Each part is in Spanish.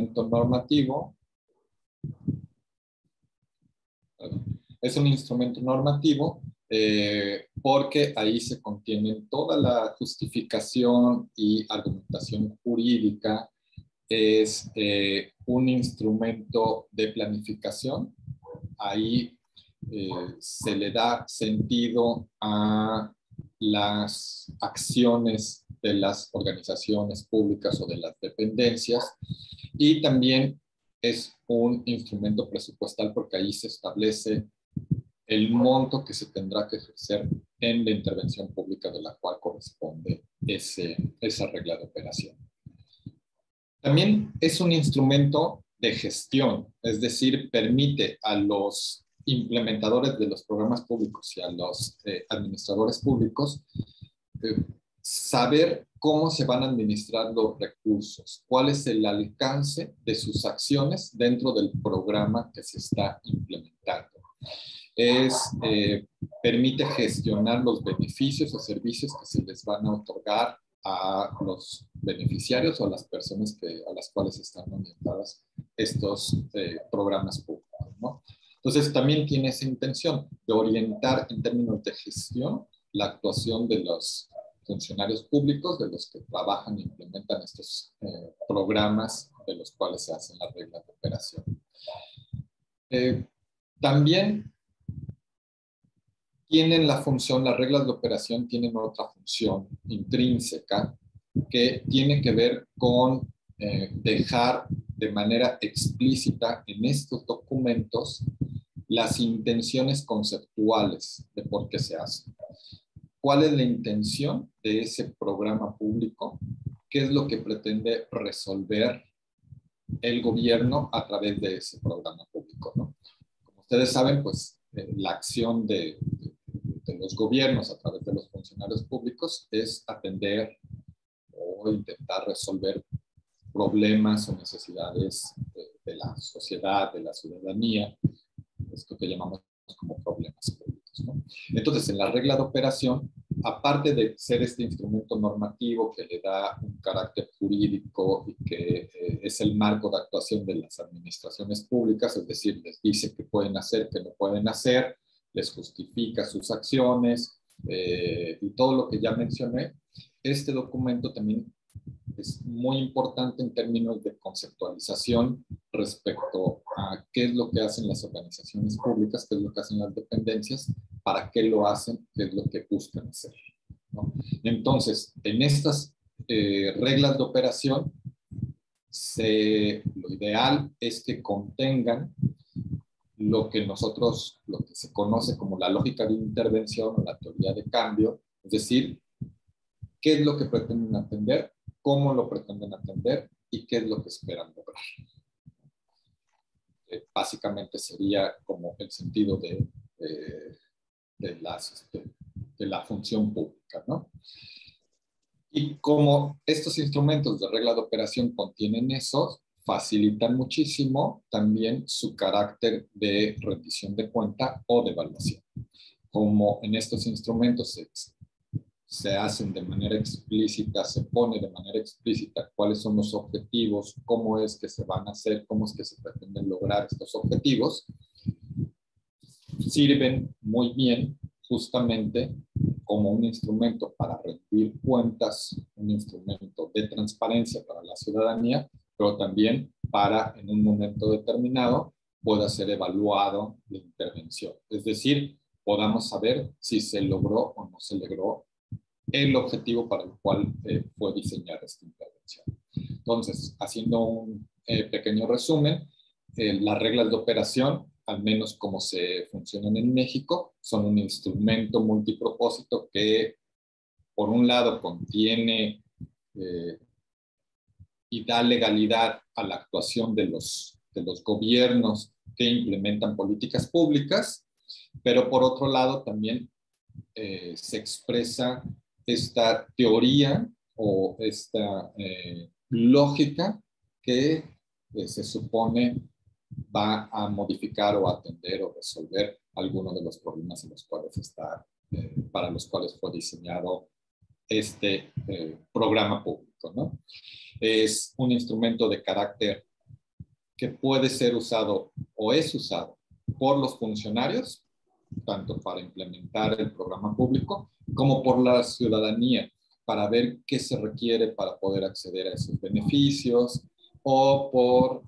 normativo, es un instrumento normativo porque ahí se contiene toda la justificación y argumentación jurídica. Es un instrumento de planificación. Ahí se le da sentido a las acciones de las organizaciones públicas o de las dependencias, y también es un instrumento presupuestal porque ahí se establece el monto que se tendrá que ejercer en la intervención pública de la cual corresponde esa regla de operación. También es un instrumento de gestión, es decir, permite a los implementadores de los programas públicos y a los administradores públicos saber cómo se van a administrar los recursos, cuál es el alcance de sus acciones dentro del programa que se está implementando. Permite gestionar los beneficios o servicios que se les van a otorgar a los beneficiarios o a las personas a las cuales están orientadas estos programas públicos, ¿no? Entonces, también tiene esa intención de orientar en términos de gestión la actuación de los funcionarios públicos, de los que trabajan e implementan estos programas de los cuales se hacen las reglas de operación. También tienen la función, las reglas de operación tienen otra función intrínseca que tiene que ver con dejar de manera explícita en estos documentos las intenciones conceptuales de por qué se hace. ¿Cuál es la intención de ese programa público? ¿Qué es lo que pretende resolver el gobierno a través de ese programa público, ¿no? Como ustedes saben, pues la acción de los gobiernos a través de los funcionarios públicos es atender o intentar resolver problemas o necesidades de la sociedad, de la ciudadanía, esto que llamamos como problemas públicos, ¿no? Entonces, en la regla de operación, aparte de ser este instrumento normativo que le da un carácter jurídico y que es el marco de actuación de las administraciones públicas, es decir, les dice qué pueden hacer, qué no pueden hacer, les justifica sus acciones y todo lo que ya mencioné, este documento también es muy importante en términos de conceptualización respecto a qué es lo que hacen las organizaciones públicas, qué es lo que hacen las dependencias, para qué lo hacen, qué es lo que buscan hacer, ¿no? Entonces, en estas reglas de operación, lo ideal es que contengan lo que se conoce como la lógica de intervención o la teoría de cambio, es decir, qué es lo que pretenden atender, cómo lo pretenden atender y qué es lo que esperan lograr. Básicamente sería como el sentido de la función pública, ¿no? Y como estos instrumentos de regla de operación contienen eso, facilitan muchísimo también su carácter de rendición de cuenta o de evaluación. Como en estos instrumentos se hacen de manera explícita, se pone de manera explícita cuáles son los objetivos, cómo es que se van a hacer, cómo es que se pretenden lograr estos objetivos, sirven muy bien justamente como un instrumento para rendir cuentas, un instrumento de transparencia para la ciudadanía, pero también para, en un momento determinado, pueda ser evaluado la intervención. Es decir, podamos saber si se logró o no se logró el objetivo para el cual fue diseñada esta intervención. Entonces, haciendo un pequeño resumen, las reglas de operación, al menos como se funcionan en México, son un instrumento multipropósito que, por un lado, contiene y da legalidad a la actuación de los gobiernos que implementan políticas públicas, pero por otro lado también se expresa esta teoría o esta lógica que se supone va a modificar o atender o resolver algunos de los problemas en los cuales para los cuales fue diseñado este programa público, ¿no? Es un instrumento de carácter que puede ser usado o es usado por los funcionarios, tanto para implementar el programa público como por la ciudadanía, para ver qué se requiere para poder acceder a esos beneficios, o por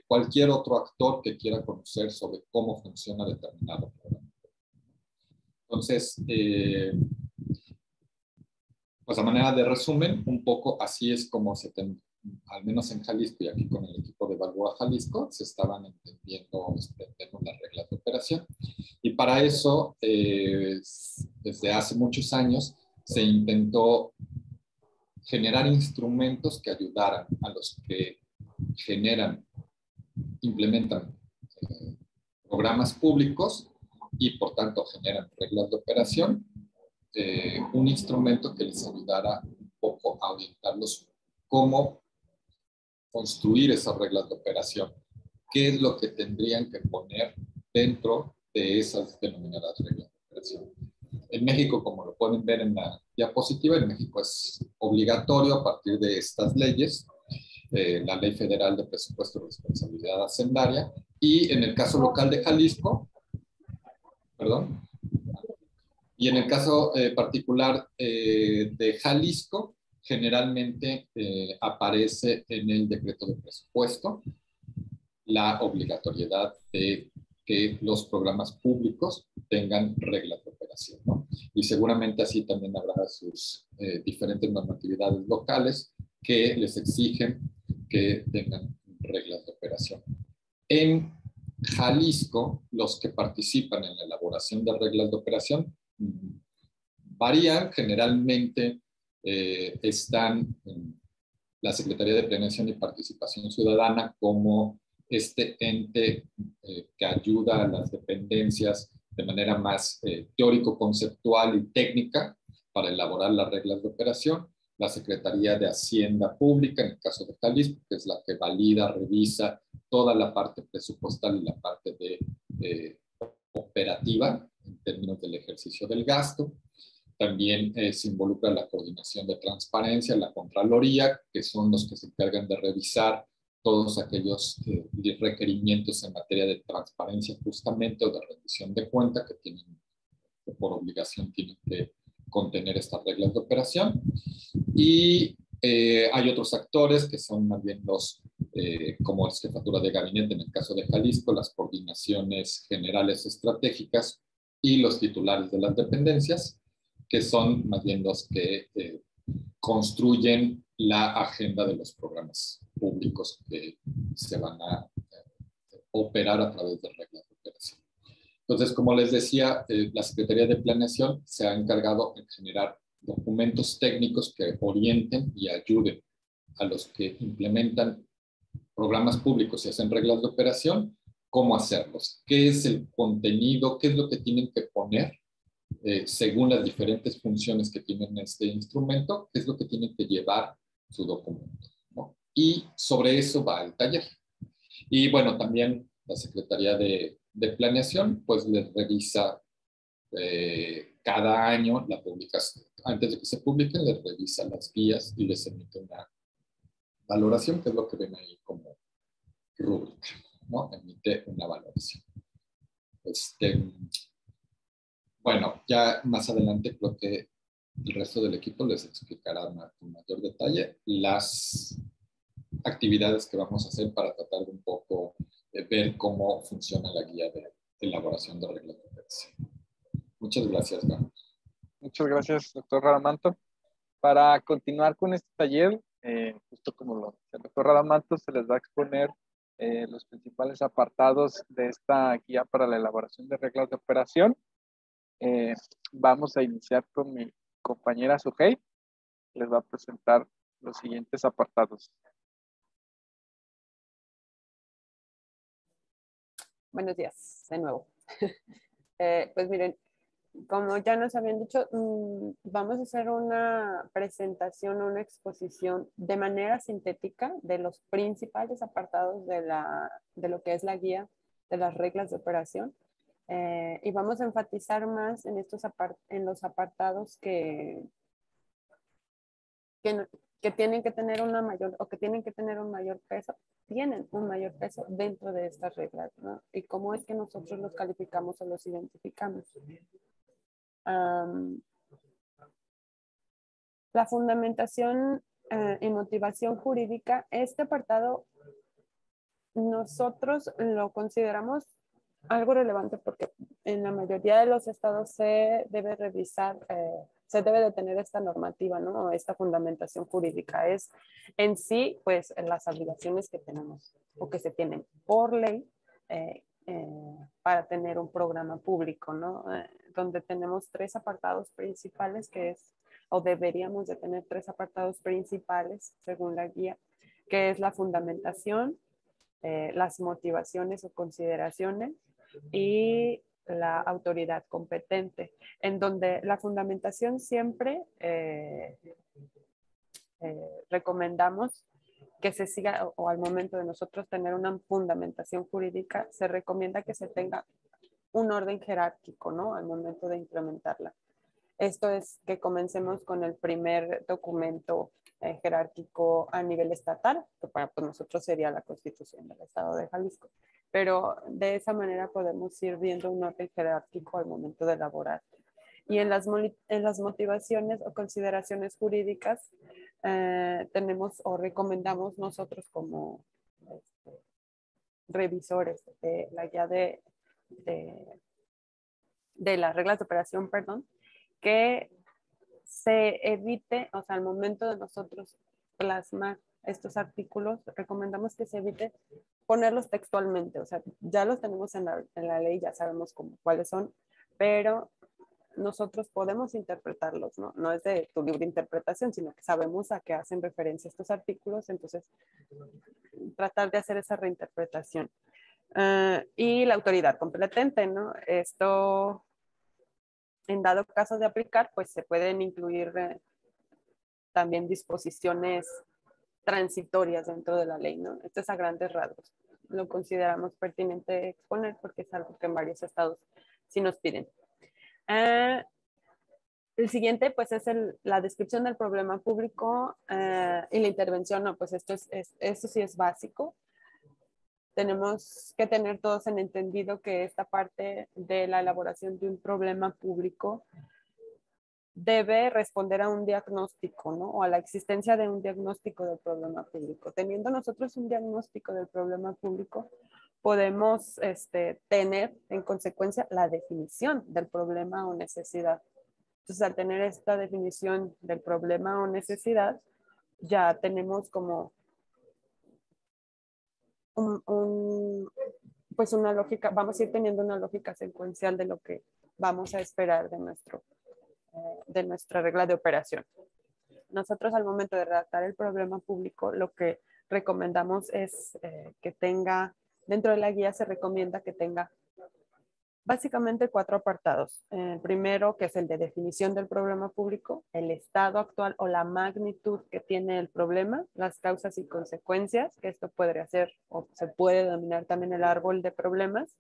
cualquier otro actor que quiera conocer sobre cómo funciona determinado programa. Entonces, pues a manera de resumen, un poco así es como al menos en Jalisco y aquí con el equipo de Balboa Jalisco, se estaban entendiendo las reglas de operación. Y para eso, desde hace muchos años, se intentó generar instrumentos que ayudaran a los que implementan programas públicos y por tanto generan reglas de operación, un instrumento que les ayudara un poco a orientarlos cómo construir esas reglas de operación, qué es lo que tendrían que poner dentro de esas denominadas reglas de operación. En México, como lo pueden ver en la diapositiva, en México es obligatorio a partir de estas leyes, la Ley Federal de Presupuesto y Responsabilidad Hacendaria, y en el caso local de Jalisco, perdón, y en el caso particular de Jalisco, generalmente aparece en el decreto de presupuesto la obligatoriedad de que los programas públicos tengan reglas de operación, ¿no? Y seguramente así también habrá sus diferentes normatividades locales que les exigen que tengan reglas de operación. En Jalisco, los que participan en la elaboración de reglas de operación varían, generalmente están en la Secretaría de Planeación y Participación Ciudadana como este ente que ayuda a las dependencias de manera más teórico-conceptual y técnica para elaborar las reglas de operación. La Secretaría de Hacienda Pública, en el caso de Jalisco, que es la que valida, revisa toda la parte presupuestal y la parte de operativa en términos del ejercicio del gasto. También se involucra la coordinación de transparencia, la Contraloría, que son los que se encargan de revisar todos aquellos requerimientos en materia de transparencia justamente o de rendición de cuenta que por obligación tienen que contener estas reglas de operación. Y hay otros actores que son más bien como es jefatura de gabinete en el caso de Jalisco, las coordinaciones generales estratégicas y los titulares de las dependencias, que son más bien los que construyen la agenda de los programas públicos que se van a operar a través de reglas de operación. Entonces, como les decía, la Secretaría de Planeación se ha encargado de generar documentos técnicos que orienten y ayuden a los que implementan programas públicos y hacen reglas de operación, cómo hacerlos, qué es el contenido, qué es lo que tienen que poner según las diferentes funciones que tienen este instrumento, qué es lo que tienen que llevar su documento, ¿no? Y sobre eso va el taller. Y bueno, también la Secretaría de Planeación, pues les revisa cada año la publicación. Antes de que se publiquen, les revisa las guías y les emite una valoración, que es lo que ven ahí como rúbrica, ¿no? Emite una valoración. Bueno, ya más adelante creo que el resto del equipo les explicará con mayor detalle las actividades que vamos a hacer para tratar de un poco ver cómo funciona la guía de elaboración de reglas de operación. Muchas gracias, Gano. Muchas gracias, doctor Radamanto. Para continuar con este taller, justo como lo dice el doctor Radamanto, se les va a exponer los principales apartados de esta guía para la elaboración de reglas de operación. Vamos a iniciar con mi compañera Sujei, que les va a presentar los siguientes apartados. Buenos días, de nuevo. Pues miren, como ya nos habían dicho, vamos a hacer una presentación, una exposición de manera sintética de los principales apartados de lo que es la guía de las reglas de operación. Y vamos a enfatizar más en los apartados que que tienen que tener una mayor o que tienen que tener un mayor peso, tienen un mayor peso dentro de estas reglas, ¿no? Y cómo es que nosotros los calificamos o los identificamos. La fundamentación y motivación jurídica, este apartado nosotros lo consideramos algo relevante porque en la mayoría de los estados se debe revisar, se debe de tener esta normativa, ¿no? Esta fundamentación jurídica es en sí, pues, las obligaciones que tenemos o que se tienen por ley para tener un programa público, ¿no? Donde tenemos tres apartados principales que es, o deberíamos de tener tres apartados principales según la guía, que es la fundamentación, las motivaciones o consideraciones y la autoridad competente, en donde la fundamentación siempre recomendamos que se siga, o al momento de nosotros tener una fundamentación jurídica, se recomienda que se tenga un orden jerárquico, ¿no? Al momento de implementarla. Esto es que comencemos con el primer documento jerárquico a nivel estatal, que para pues, nosotros sería la Constitución del Estado de Jalisco. Pero de esa manera podemos ir viendo un orden jerárquico al momento de elaborar. Y en las motivaciones o consideraciones jurídicas tenemos o recomendamos nosotros como revisores de la guía de las reglas de operación, perdón, que se evite, o sea, al momento de nosotros plasmar estos artículos, recomendamos que se evite ponerlos textualmente, o sea, ya los tenemos en la ley, ya sabemos cuáles son, pero nosotros podemos interpretarlos, ¿no? No es de tu libre interpretación, sino que sabemos a qué hacen referencia estos artículos, entonces tratar de hacer esa reinterpretación. Y la autoridad competente, ¿no? Esto, en dado caso de aplicar, pues se pueden incluir también disposiciones transitorias dentro de la ley, ¿no? Esto es a grandes rasgos. Lo consideramos pertinente exponer porque es algo que en varios estados sí nos piden. El siguiente, pues, es la descripción del problema público y la intervención, no, pues esto sí es básico. Tenemos que tener todos en entendido que esta parte de la elaboración de un problema público debe responder a un diagnóstico, ¿no? O a la existencia de un diagnóstico del problema público. Teniendo nosotros un diagnóstico del problema público, podemos tener en consecuencia la definición del problema o necesidad. Entonces, al tener esta definición del problema o necesidad, ya tenemos como pues una lógica, vamos a ir teniendo una lógica secuencial de lo que vamos a esperar de nuestra regla de operación. Nosotros al momento de redactar el problema público, lo que recomendamos es que tenga, dentro de la guía se recomienda que tenga básicamente 4 apartados. El primero, que es el de definición del problema público, el estado actual o la magnitud que tiene el problema, las causas y consecuencias, que esto podría ser o se puede denominar también el árbol de problemas,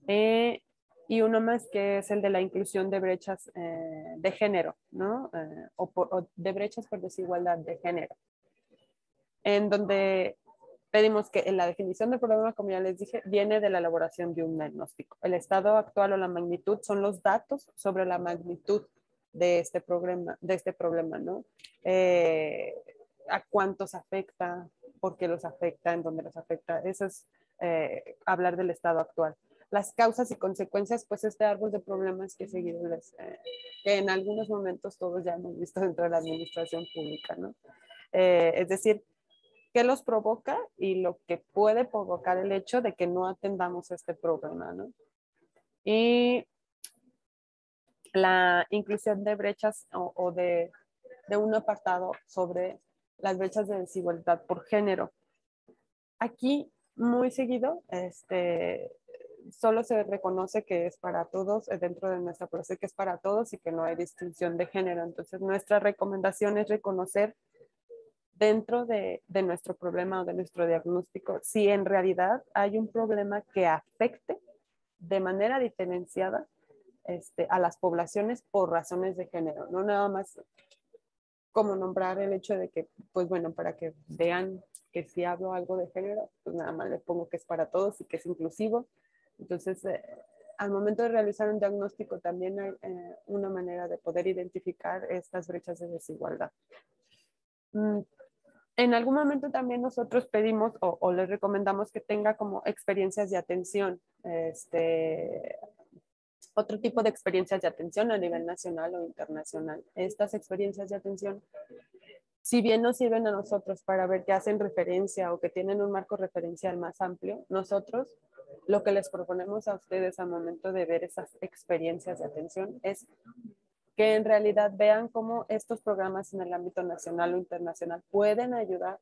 y uno más que es el de la inclusión de brechas de género, ¿no? O de brechas por desigualdad de género, en donde pedimos que en la definición del problema, como ya les dije, viene de la elaboración de un diagnóstico. El estado actual o la magnitud son los datos sobre la magnitud de este problema, ¿no? A cuántos afecta, por qué los afecta, en dónde los afecta. Eso es hablar del estado actual. Las causas y consecuencias, pues este árbol de problemas que seguido que en algunos momentos todos ya hemos visto dentro de la administración pública, ¿no? Es decir, qué los provoca y lo que puede provocar el hecho de que no atendamos este problema, ¿no? Y la inclusión de brechas o de un apartado sobre las brechas de desigualdad por género. Aquí, muy seguido, solo se reconoce que es para todos, dentro de nuestra proceso que es para todos y que no hay distinción de género. Entonces, nuestra recomendación es reconocer dentro de nuestro problema o de nuestro diagnóstico, si en realidad hay un problema que afecte de manera diferenciada a las poblaciones por razones de género, no nada más como nombrar el hecho de que, pues bueno, para que vean que si hablo algo de género, pues nada más les pongo que es para todos y que es inclusivo. Entonces, al momento de realizar un diagnóstico también hay una manera de poder identificar estas brechas de desigualdad. En algún momento también nosotros pedimos o les recomendamos que tenga como experiencias de atención, otro tipo de experiencias de atención a nivel nacional o internacional. Estas experiencias de atención, si bien nos sirven a nosotros para ver que hacen referencia o que tienen un marco referencial más amplio, nosotros lo que les proponemos a ustedes al momento de ver esas experiencias de atención es que en realidad vean cómo estos programas en el ámbito nacional o internacional pueden ayudar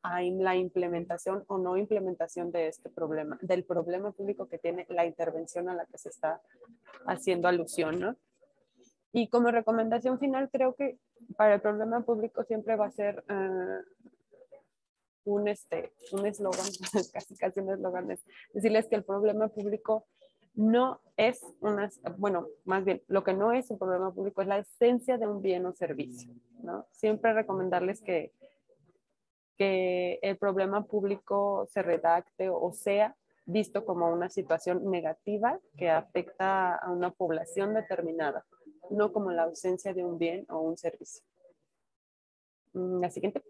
a la implementación o no implementación de este problema, del problema público que tiene la intervención a la que se está haciendo alusión, ¿no? Y como recomendación final, creo que para el problema público siempre va a ser un eslogan, casi un eslogan, es decirles que el problema público no es bueno, más bien, lo que no es un problema público es la esencia de un bien o servicio, ¿no? Siempre recomendarles que el problema público se redacte o sea visto como una situación negativa que afecta a una población determinada, no como la ausencia de un bien o un servicio. La siguiente.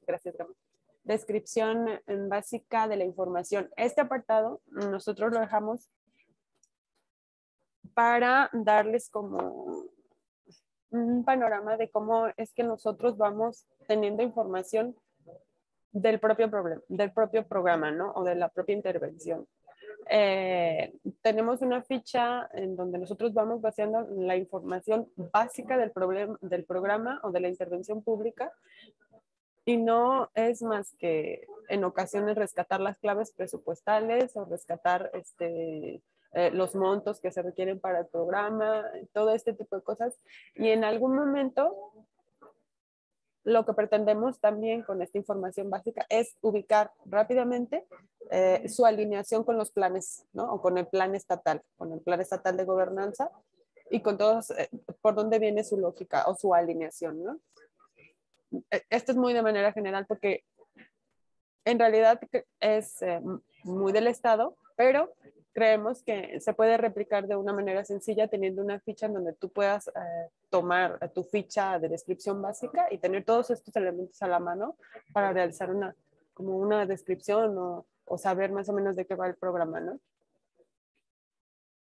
Gracias, Gama. Descripción básica de la información. Este apartado nosotros lo dejamos para darles como un panorama de cómo es que nosotros vamos teniendo información del propio programa, ¿no? O de la propia intervención. Tenemos una ficha en donde nosotros vamos vaciando la información básica del programa o de la intervención pública, y no es más que en ocasiones rescatar las claves presupuestales o rescatar los montos que se requieren para el programa, todo este tipo de cosas. Y en algún momento lo que pretendemos también con esta información básica es ubicar rápidamente su alineación con los planes, ¿no? O con el plan estatal de gobernanza, y con todos, por dónde viene su lógica o su alineación, ¿no? Esto es muy de manera general porque en realidad es muy del Estado, pero creemos que se puede replicar de una manera sencilla teniendo una ficha en donde tú puedas tomar tu ficha de descripción básica y tener todos estos elementos a la mano para realizar como una descripción o saber más o menos de qué va el programa, ¿no?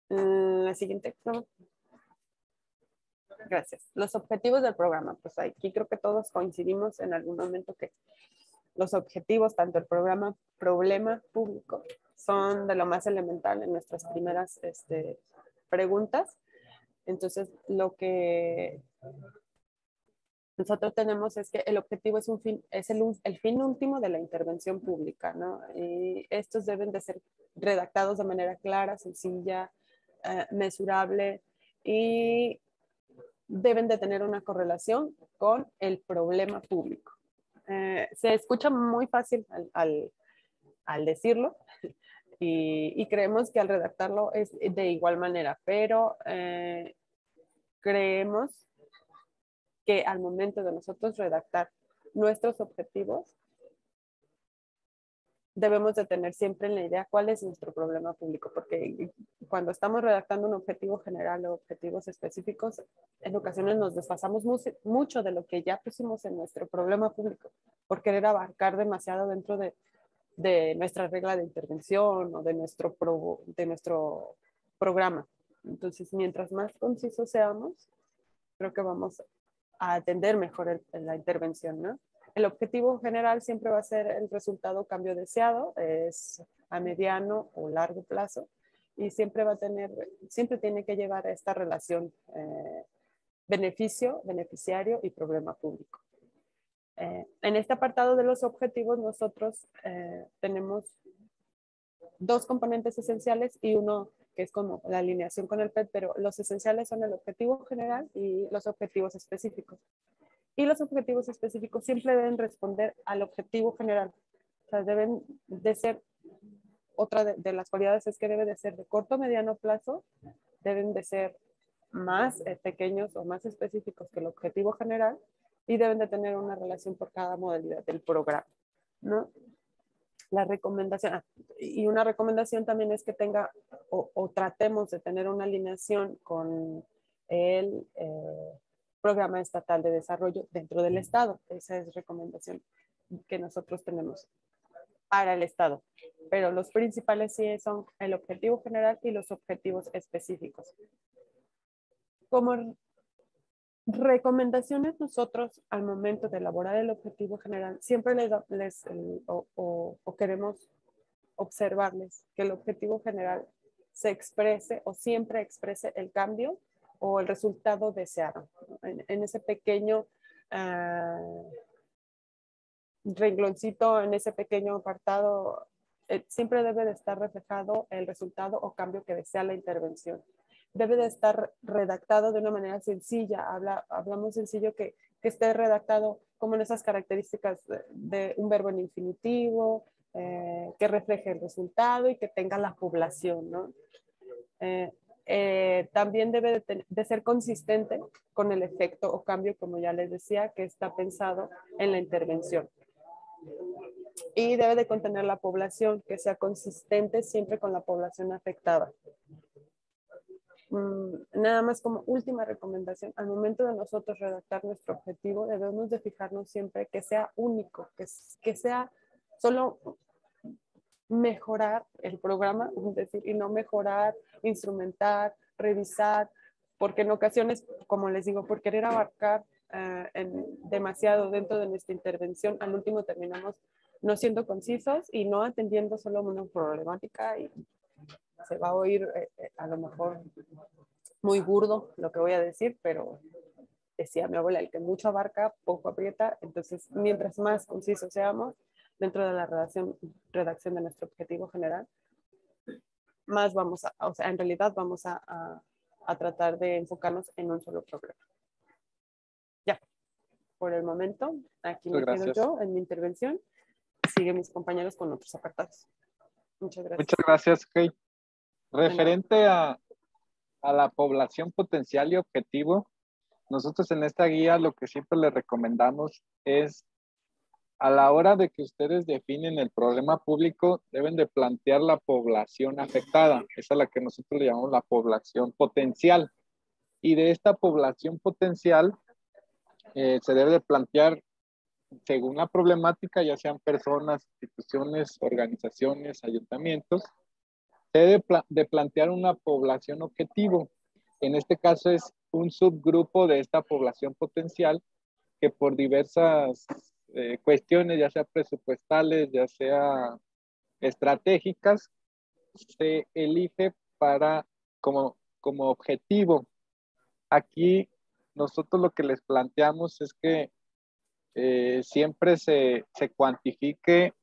La siguiente. ¿No? Gracias. Los objetivos del programa. Pues aquí creo que todos coincidimos en algún momento que los objetivos, tanto el problema público, son de lo más elemental en nuestras primeras preguntas. Entonces, lo que nosotros tenemos es que el objetivo es el fin último de la intervención pública, ¿no? Y estos deben de ser redactados de manera clara, sencilla, mesurable, y deben de tener una correlación con el problema público. Se escucha muy fácil al decirlo y creemos que al redactarlo es de igual manera, pero creemos que al momento de nosotros redactar nuestros objetivos, debemos de tener siempre en la idea cuál es nuestro problema público, porque cuando estamos redactando un objetivo general o objetivos específicos, en ocasiones nos desfasamos mucho de lo que ya pusimos en nuestro problema público, por querer abarcar demasiado dentro de nuestra regla de intervención o de nuestro programa. Entonces, mientras más concisos seamos, creo que vamos a atender mejor la intervención, ¿no? El objetivo general siempre va a ser el resultado cambio deseado, es a mediano o largo plazo, y siempre tiene que llevar a esta relación beneficio, beneficiario y problema público. En este apartado de los objetivos nosotros tenemos dos componentes esenciales y uno que es como la alineación con el PET, pero los esenciales son el objetivo general y los objetivos específicos. Y los objetivos específicos siempre deben responder al objetivo general. O sea, deben de ser, otra de las cualidades es que debe de ser de corto o mediano plazo, deben de ser más pequeños o más específicos que el objetivo general y deben de tener una relación por cada modalidad del programa, ¿no? La recomendación, y una recomendación también es que tenga o tratemos de tener una alineación con el Programa Estatal de Desarrollo dentro del Estado. Esa es recomendación que nosotros tenemos para el Estado. Pero los principales sí son el objetivo general y los objetivos específicos. Como recomendaciones, nosotros al momento de elaborar el objetivo general siempre queremos observarles que el objetivo general se exprese o siempre exprese el cambio o el resultado deseado. En ese pequeño rengloncito, en ese pequeño apartado, siempre debe de estar reflejado el resultado o cambio que desea la intervención. Debe de estar redactado de una manera sencilla. Hablamos sencillo que esté redactado como en esas características de un verbo en infinitivo, que refleje el resultado y que tenga la población, ¿no? También debe de ser consistente con el efecto o cambio, como ya les decía, que está pensado en la intervención. Y debe de contener la población, que sea consistente siempre con la población afectada. Nada más como última recomendación, al momento de nosotros redactar nuestro objetivo, debemos de fijarnos siempre que sea único, que sea solo mejorar el programa, es decir, y no mejorar, instrumentar, revisar, porque en ocasiones, como les digo, por querer abarcar demasiado dentro de nuestra intervención, al último terminamos no siendo concisos y no atendiendo solo una problemática y se va a oír a lo mejor muy burdo lo que voy a decir, pero decía mi abuela, el que mucho abarca, poco aprieta. Entonces, mientras más concisos seamos dentro de la redacción de nuestro objetivo general, más vamos a, o sea, en realidad vamos a tratar de enfocarnos en un solo programa. Ya, por el momento, aquí me quedo yo en mi intervención. Siguen mis compañeros con otros apartados. Muchas gracias. Muchas gracias, Kay. Referente a la población potencial y objetivo, nosotros en esta guía lo que siempre les recomendamos es, a la hora de que ustedes definen el problema público, deben de plantear la población afectada. Esa es la que nosotros le llamamos la población potencial. Y de esta población potencial se debe de plantear según la problemática, ya sean personas, instituciones, organizaciones, ayuntamientos, se debe de plantear una población objetivo. En este caso es un subgrupo de esta población potencial que por diversas cuestiones, ya sea presupuestales, ya sea estratégicas, se elige como objetivo. Aquí nosotros lo que les planteamos es que siempre se cuantifique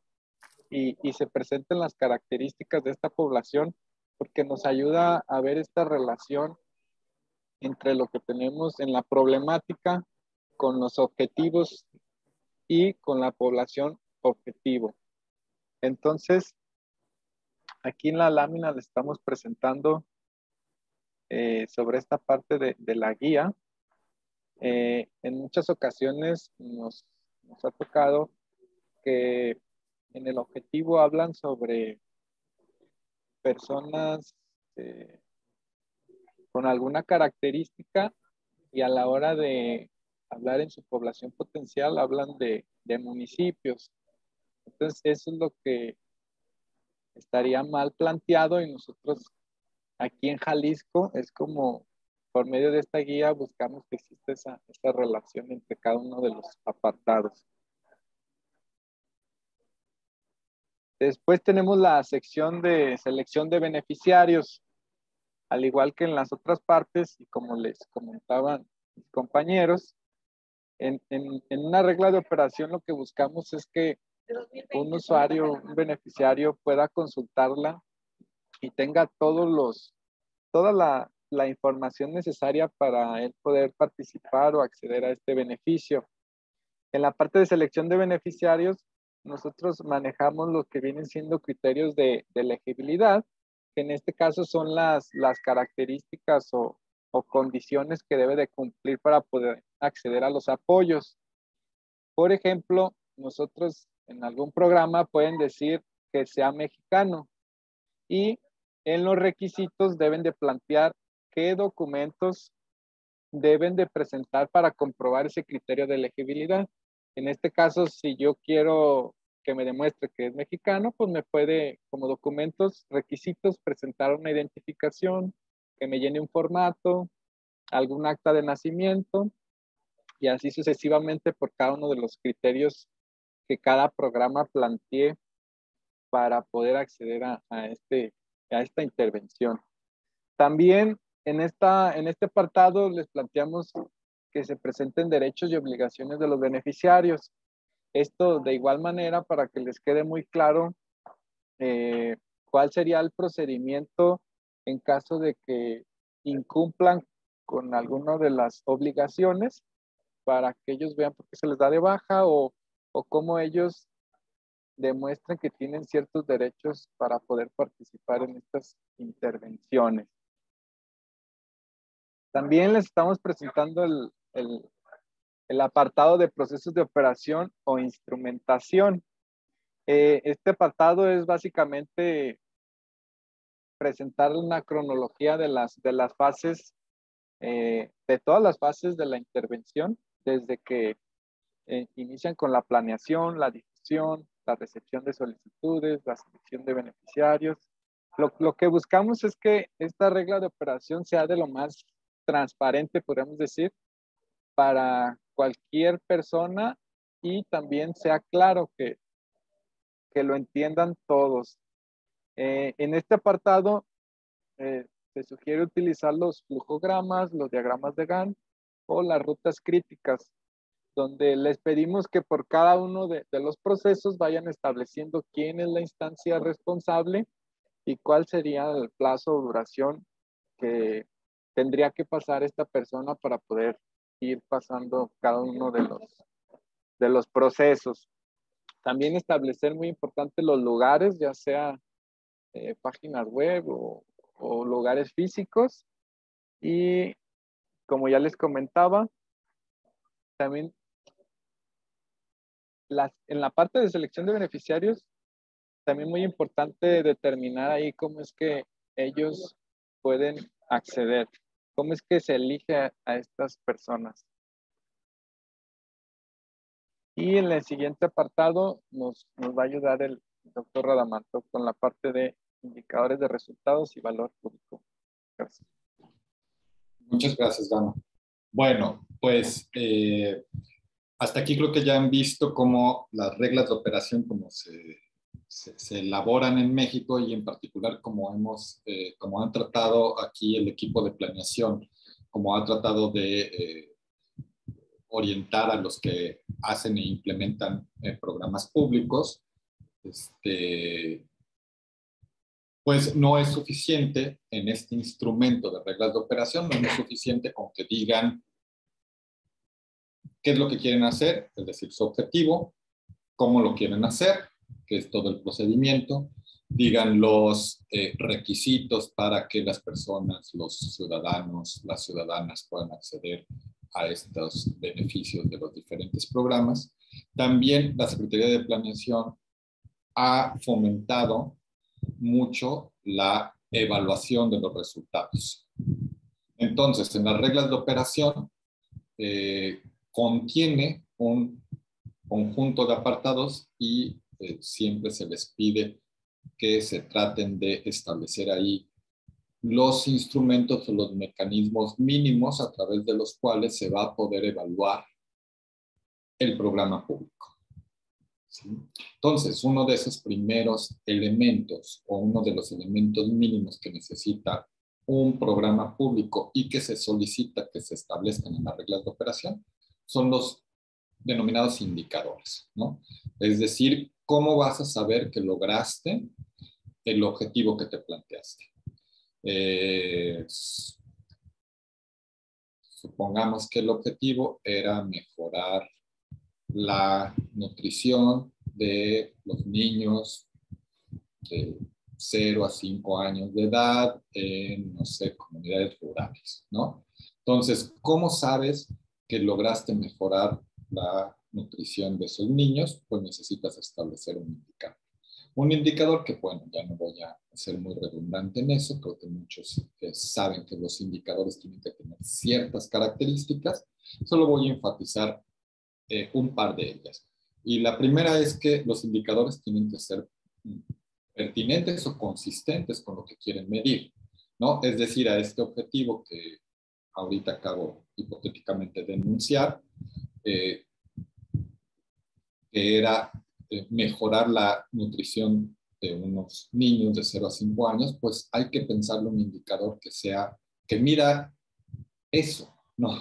y se presenten las características de esta población, porque nos ayuda a ver esta relación entre lo que tenemos en la problemática con los objetivos y con la población objetivo. Entonces, aquí en la lámina le estamos presentando sobre esta parte de la guía. En muchas ocasiones nos ha tocado que en el objetivo hablan sobre personas con alguna característica y a la hora de hablar en su población potencial hablan de municipios. Entonces eso es lo que estaría mal planteado y nosotros aquí en Jalisco es como por medio de esta guía buscamos que exista esa relación entre cada uno de los apartados. Después tenemos la sección de selección de beneficiarios. Al igual que en las otras partes, y como les comentaban mis compañeros, en una regla de operación lo que buscamos es que un usuario, un beneficiario pueda consultarla y tenga toda la información necesaria para él poder participar o acceder a este beneficio. En la parte de selección de beneficiarios, nosotros manejamos lo que vienen siendo criterios de elegibilidad, que en este caso son las características o o condiciones que debe de cumplir para poder acceder a los apoyos. Por ejemplo, nosotros en algún programa pueden decir que sea mexicano y en los requisitos deben de plantear qué documentos deben de presentar para comprobar ese criterio de elegibilidad. En este caso, si yo quiero que me demuestre que es mexicano, pues me puede, como documentos, requisitos, presentar una identificación, que me llene un formato, algún acta de nacimiento, y así sucesivamente por cada uno de los criterios que cada programa plantee para poder acceder a esta intervención. También en este apartado les planteamos que se presenten derechos y obligaciones de los beneficiarios. Esto de igual manera para que les quede muy claro cuál sería el procedimiento en caso de que incumplan con alguna de las obligaciones, para que ellos vean por qué se les da de baja o cómo ellos demuestran que tienen ciertos derechos para poder participar en estas intervenciones. También les estamos presentando el apartado de procesos de operación o instrumentación. Este apartado es básicamente presentar una cronología de las fases, de todas las fases de la intervención, desde que inician con la planeación, la difusión, la recepción de solicitudes, la selección de beneficiarios. Lo que buscamos es que esta regla de operación sea de lo más transparente, podríamos decir, para cualquier persona y también sea claro que lo entiendan todos. En este apartado se sugiere utilizar los flujogramas, los diagramas de Gantt o las rutas críticas, donde les pedimos que por cada uno de los procesos vayan estableciendo quién es la instancia responsable y cuál sería el plazo o duración que tendría que pasar esta persona para poder ir pasando cada uno de los procesos. También establecer, muy importante, los lugares, ya sea páginas web o lugares físicos. Y como ya les comentaba, también en la parte de selección de beneficiarios, también muy importante determinar ahí cómo es que ellos pueden acceder, cómo es que se elige a estas personas. Y en el siguiente apartado nos va a ayudar el doctor Radamanto con la parte de indicadores de resultados y valor público. Gracias. Muchas gracias, Dana. Bueno, pues hasta aquí creo que ya han visto cómo las reglas de operación, cómo se elaboran en México y en particular cómo han tratado aquí el equipo de planeación, cómo ha tratado de orientar a los que hacen e implementan programas públicos. Pues no es suficiente en este instrumento de reglas de operación, no es suficiente con que digan qué es lo que quieren hacer, es decir, su objetivo, cómo lo quieren hacer, que es todo el procedimiento, digan los requisitos para que las personas, los ciudadanos, las ciudadanas puedan acceder a estos beneficios de los diferentes programas. También la Secretaría de Planeación ha fomentado mucho la evaluación de los resultados. Entonces, en las reglas de operación contiene un conjunto de apartados y siempre se les pide que se traten de establecer ahí los instrumentos o los mecanismos mínimos a través de los cuales se va a poder evaluar el programa público. ¿Sí? Entonces, uno de esos primeros elementos o uno de los elementos mínimos que necesita un programa público y que se solicita que se establezcan en las reglas de operación son los denominados indicadores, ¿no? Es decir, ¿cómo vas a saber que lograste el objetivo que te planteaste? Supongamos que el objetivo era mejorar la nutrición de los niños de 0 a 5 años de edad en, no sé, comunidades rurales, ¿no? Entonces, ¿cómo sabes que lograste mejorar la nutrición de esos niños? Pues necesitas establecer un indicador. Un indicador que, bueno, ya no voy a ser muy redundante en eso, creo que muchos saben que los indicadores tienen que tener ciertas características, solo voy a enfatizar un par de ellas. Y la primera es que los indicadores tienen que ser pertinentes o consistentes con lo que quieren medir, ¿no? Es decir, a este objetivo que ahorita acabo hipotéticamente de enunciar, que era mejorar la nutrición de unos niños de 0 a 5 años, pues hay que pensarlo en un indicador que sea, que mida eso, ¿no?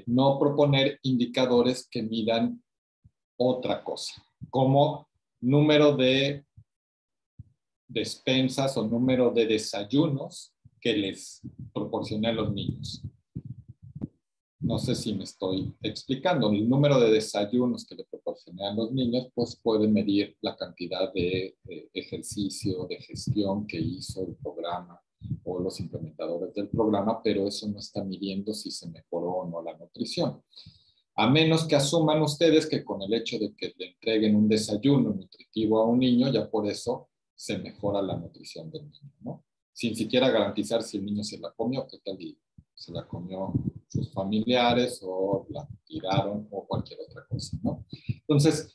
No proponer indicadores que midan otra cosa, como número de despensas o número de desayunos que les proporcione a los niños. No sé si me estoy explicando. El número de desayunos que le proporcioné a los niños, pues puede medir la cantidad de ejercicio, de gestión que hizo el programa o los implementadores del programa, pero eso no está midiendo si se mejoró o no la nutrición. A menos que asuman ustedes que con el hecho de que le entreguen un desayuno nutritivo a un niño, ya por eso se mejora la nutrición del niño, ¿no? Sin siquiera garantizar si el niño se la comió, qué tal y se la comió sus familiares o la tiraron o cualquier otra cosa, ¿no? Entonces,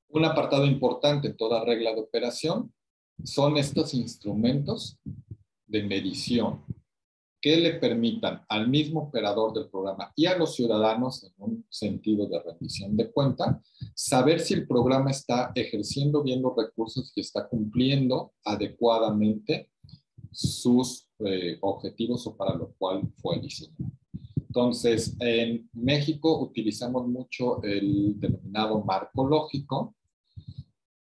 un apartado importante en toda regla de operación son estos instrumentos de medición que le permitan al mismo operador del programa y a los ciudadanos, en un sentido de rendición de cuenta, saber si el programa está ejerciendo bien los recursos y está cumpliendo adecuadamente sus objetivos o para lo cual fue diseñado. Entonces, en México utilizamos mucho el denominado marco lógico.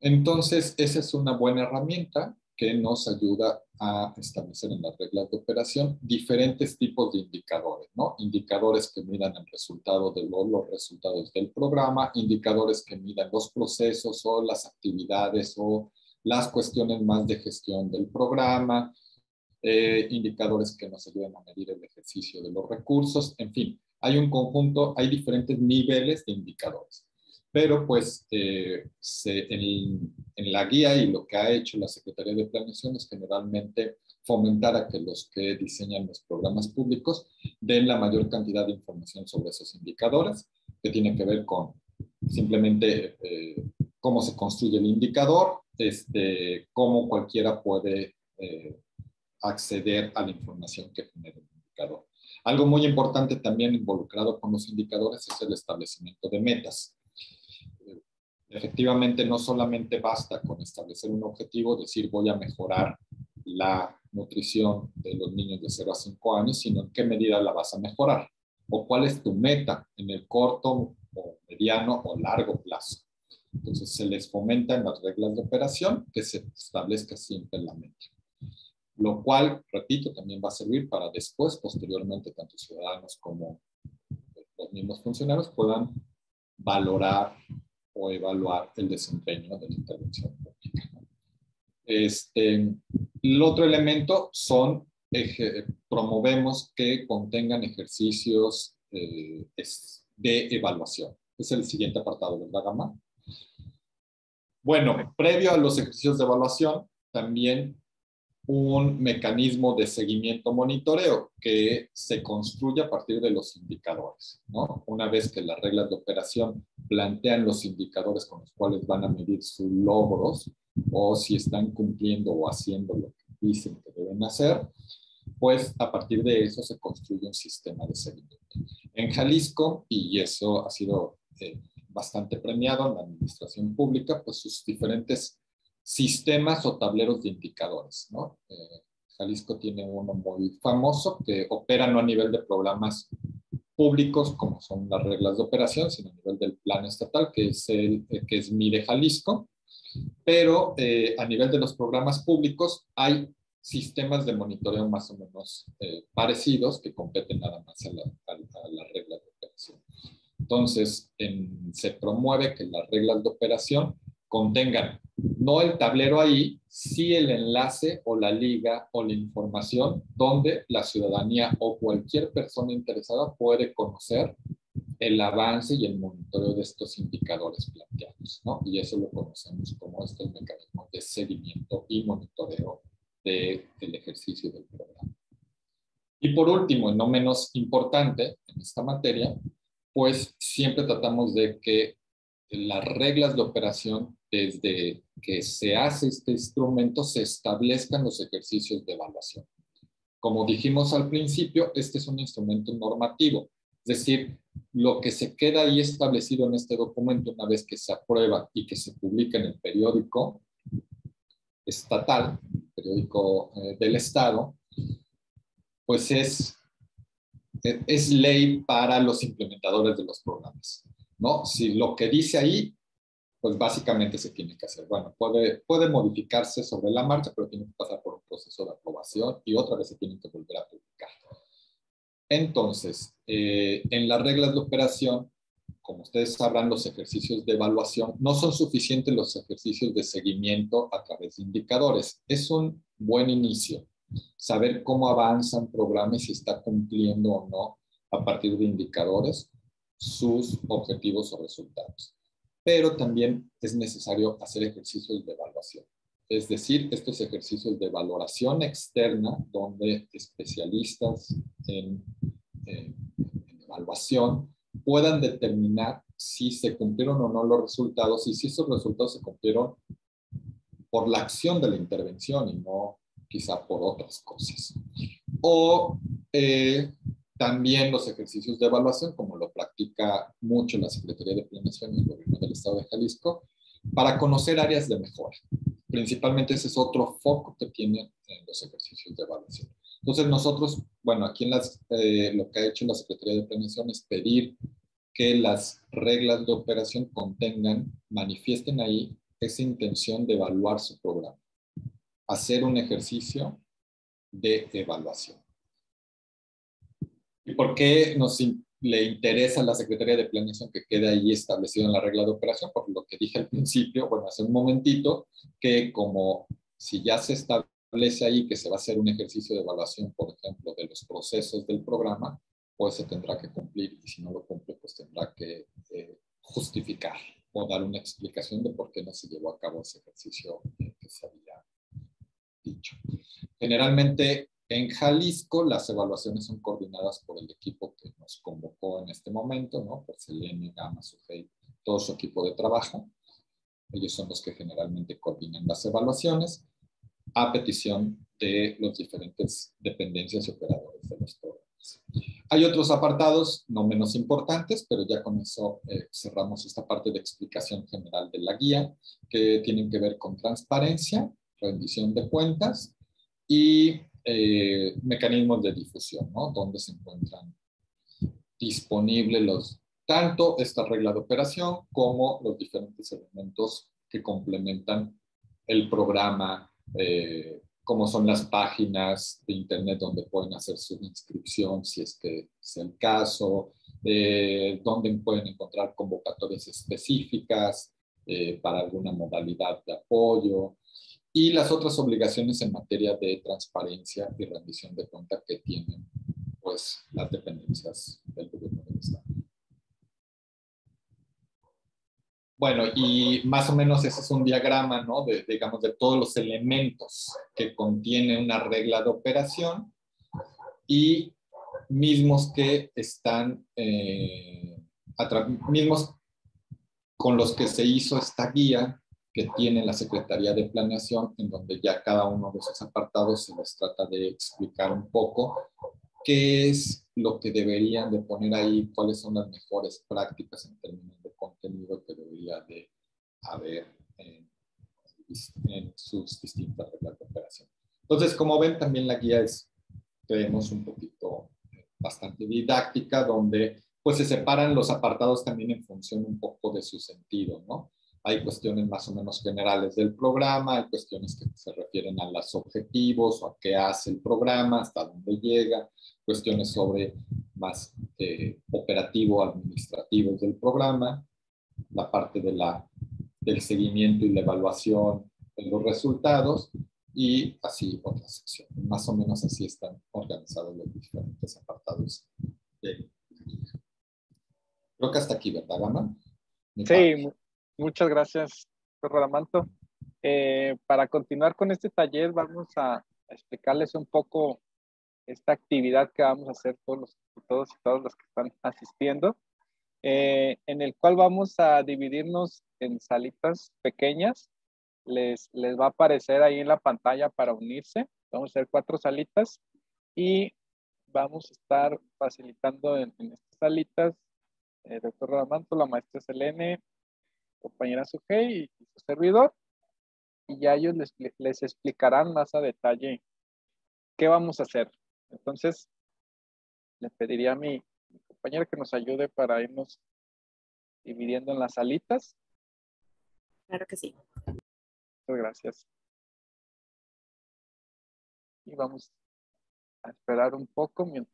Entonces, esa es una buena herramienta que nos ayuda a establecer en las reglas de operación diferentes tipos de indicadores, ¿no? Indicadores que midan el resultado de los resultados del programa, indicadores que midan los procesos o las actividades o las cuestiones más de gestión del programa, indicadores que nos ayuden a medir el ejercicio de los recursos, en fin, hay un conjunto, hay diferentes niveles de indicadores. Pero pues en la guía y lo que ha hecho la Secretaría de Planeación es generalmente fomentar a que los que diseñan los programas públicos den la mayor cantidad de información sobre esos indicadores, que tiene que ver con simplemente cómo se construye el indicador, cómo cualquiera puede acceder a la información que genera el indicador. Algo muy importante también involucrado con los indicadores es el establecimiento de metas. Efectivamente, no solamente basta con establecer un objetivo, decir voy a mejorar la nutrición de los niños de 0 a 5 años, sino en qué medida la vas a mejorar o cuál es tu meta en el corto o mediano o largo plazo. Entonces, se les fomenta en las reglas de operación que se establezca siempre la meta. Lo cual, repito, también va a servir para después, posteriormente, tanto ciudadanos como los mismos funcionarios puedan valorar o evaluar el desempeño de la intervención pública. El otro elemento son, promovemos que contengan ejercicios de evaluación. Es el siguiente apartado, ¿verdad, Gama? Bueno, previo a los ejercicios de evaluación, también un mecanismo de seguimiento monitoreo que se construye a partir de los indicadores, ¿no? Una vez que las reglas de operación plantean los indicadores con los cuales van a medir sus logros o si están cumpliendo o haciendo lo que dicen que deben hacer, pues a partir de eso se construye un sistema de seguimiento. En Jalisco, y eso ha sido bastante premiado en la administración pública, pues sus diferentes sistemas o tableros de indicadores, ¿no? Jalisco tiene uno muy famoso que opera no a nivel de programas públicos, como son las reglas de operación, sino a nivel del plan estatal, que es Mide Jalisco. Pero a nivel de los programas públicos hay sistemas de monitoreo más o menos parecidos que competen nada más a las reglas de operación. Entonces, se promueve que las reglas de operación contengan No el tablero ahí, sí el enlace o la liga o la información donde la ciudadanía o cualquier persona interesada puede conocer el avance y el monitoreo de estos indicadores planteados, ¿no? Y eso lo conocemos como estos mecanismos de seguimiento y monitoreo del ejercicio del programa. Y por último, y no menos importante en esta materia, pues siempre tratamos de que las reglas de operación, desde que se hace este instrumento, se establezcan los ejercicios de evaluación. Como dijimos al principio, este es un instrumento normativo, es decir, lo que se queda ahí establecido en este documento una vez que se aprueba y que se publica en el periódico estatal, periódico del Estado, pues es ley para los implementadores de los programas, ¿no? Si lo que dice ahí, pues básicamente se tiene que hacer. Bueno, puede modificarse sobre la marcha, pero tiene que pasar por un proceso de aprobación y otra vez se tienen que volver a publicar. Entonces, en las reglas de operación, como ustedes sabrán, los ejercicios de evaluación no son suficientes los ejercicios de seguimiento a través de indicadores. Es un buen inicio saber cómo avanza un programa y si está cumpliendo o no a partir de indicadores sus objetivos o resultados. Pero también es necesario hacer ejercicios de evaluación. Es decir, estos ejercicios de valoración externa donde especialistas en evaluación puedan determinar si se cumplieron o no los resultados y si esos resultados se cumplieron por la acción de la intervención y no quizá por otras cosas. O también los ejercicios de evaluación, como lo practica mucho la Secretaría de Planeación y el Gobierno del Estado de Jalisco, para conocer áreas de mejora. Principalmente ese es otro foco que tienen en los ejercicios de evaluación. Entonces nosotros, bueno, aquí en lo que ha hecho la Secretaría de Planeación es pedir que las reglas de operación manifiesten ahí esa intención de evaluar su programa. Hacer un ejercicio de evaluación. ¿Y por qué le interesa a la Secretaría de Planeación que quede ahí establecido en la regla de operación? Por lo que dije al principio, bueno, hace un momentito, que como si ya se establece ahí que se va a hacer un ejercicio de evaluación, por ejemplo, de los procesos del programa, pues se tendrá que cumplir y si no lo cumple, pues tendrá que justificar o dar una explicación de por qué no se llevó a cabo ese ejercicio que se había dicho. Generalmente en Jalisco las evaluaciones son coordinadas por el equipo que nos convocó en este momento, ¿no? Por Selene, Gama, Sujei, todo su equipo de trabajo. Ellos son los que generalmente coordinan las evaluaciones a petición de las diferentes dependencias y operadores de los programas. Hay otros apartados no menos importantes, pero ya con eso cerramos esta parte de explicación general de la guía, que tienen que ver con transparencia, rendición de cuentas y mecanismos de difusión, ¿no? Donde se encuentran disponibles tanto esta regla de operación como los diferentes elementos que complementan el programa, como son las páginas de internet donde pueden hacer su inscripción si es que es el caso, donde pueden encontrar convocatorias específicas para alguna modalidad de apoyo y las otras obligaciones en materia de transparencia y rendición de cuenta que tienen pues las dependencias del gobierno del Estado. Bueno, y más o menos ese es un diagrama, ¿no? Digamos, de todos los elementos que contiene una regla de operación y mismos que están, mismos con los que se hizo esta guía que tiene la Secretaría de Planeación, en donde ya cada uno de esos apartados se les trata de explicar un poco qué es lo que deberían de poner ahí, cuáles son las mejores prácticas en términos de contenido que debería de haber en sus distintas reglas de operación. Entonces, como ven, también la guía creemos, un poquito bastante didáctica, donde pues se separan los apartados también en función un poco de su sentido, ¿no? Hay cuestiones más o menos generales del programa, hay cuestiones que se refieren a los objetivos o a qué hace el programa, hasta dónde llega, cuestiones sobre más operativo, administrativos del programa, la parte del seguimiento y la evaluación los resultados y así otra sección. Más o menos así están organizados los diferentes apartados de Creo que hasta aquí, ¿verdad, Gama? Sí, muchas gracias, doctor Radamanto. Para continuar con este taller, vamos a explicarles un poco esta actividad que vamos a hacer todos y todas los que están asistiendo, en el cual vamos a dividirnos en salitas pequeñas. Les va a aparecer ahí en la pantalla para unirse. Vamos a hacer 4 salitas y vamos a estar facilitando en estas salitas doctor Radamanto, la maestra Selene, compañera Sujei y su servidor. Y ya ellos les explicarán más a detalle qué vamos a hacer. Entonces, le pediría a mi compañera que nos ayude para irnos dividiendo en las salitas. Claro que sí. Muchas gracias. Y vamos a esperar un poco mientras.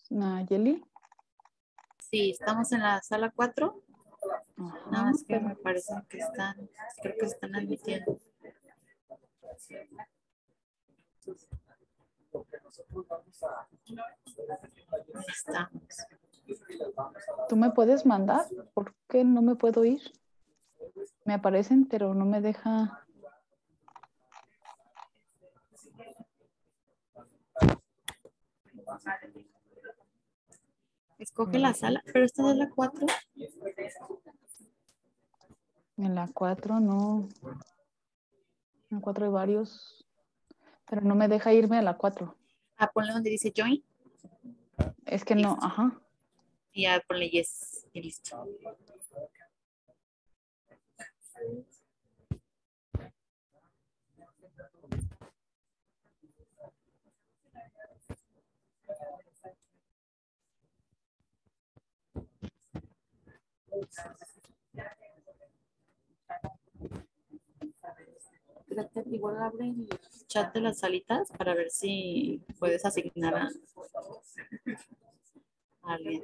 Nayeli. Sí, estamos en la sala 4. Nada Ajá, más que pero me parece que creo que se están admitiendo. Ahí estamos. ¿tú me puedes mandar? ¿Por qué no me puedo ir? Me aparecen, pero no me deja. Escoge la sala, pero esta es la 4. En la 4 no. En la 4 hay varios, pero no me deja irme a la 4. Ah, ponle donde dice join. Es que no, ajá. Y ya ponle yes y listo. Igual abre el chat de las salitas para ver si puedes asignar a alguien.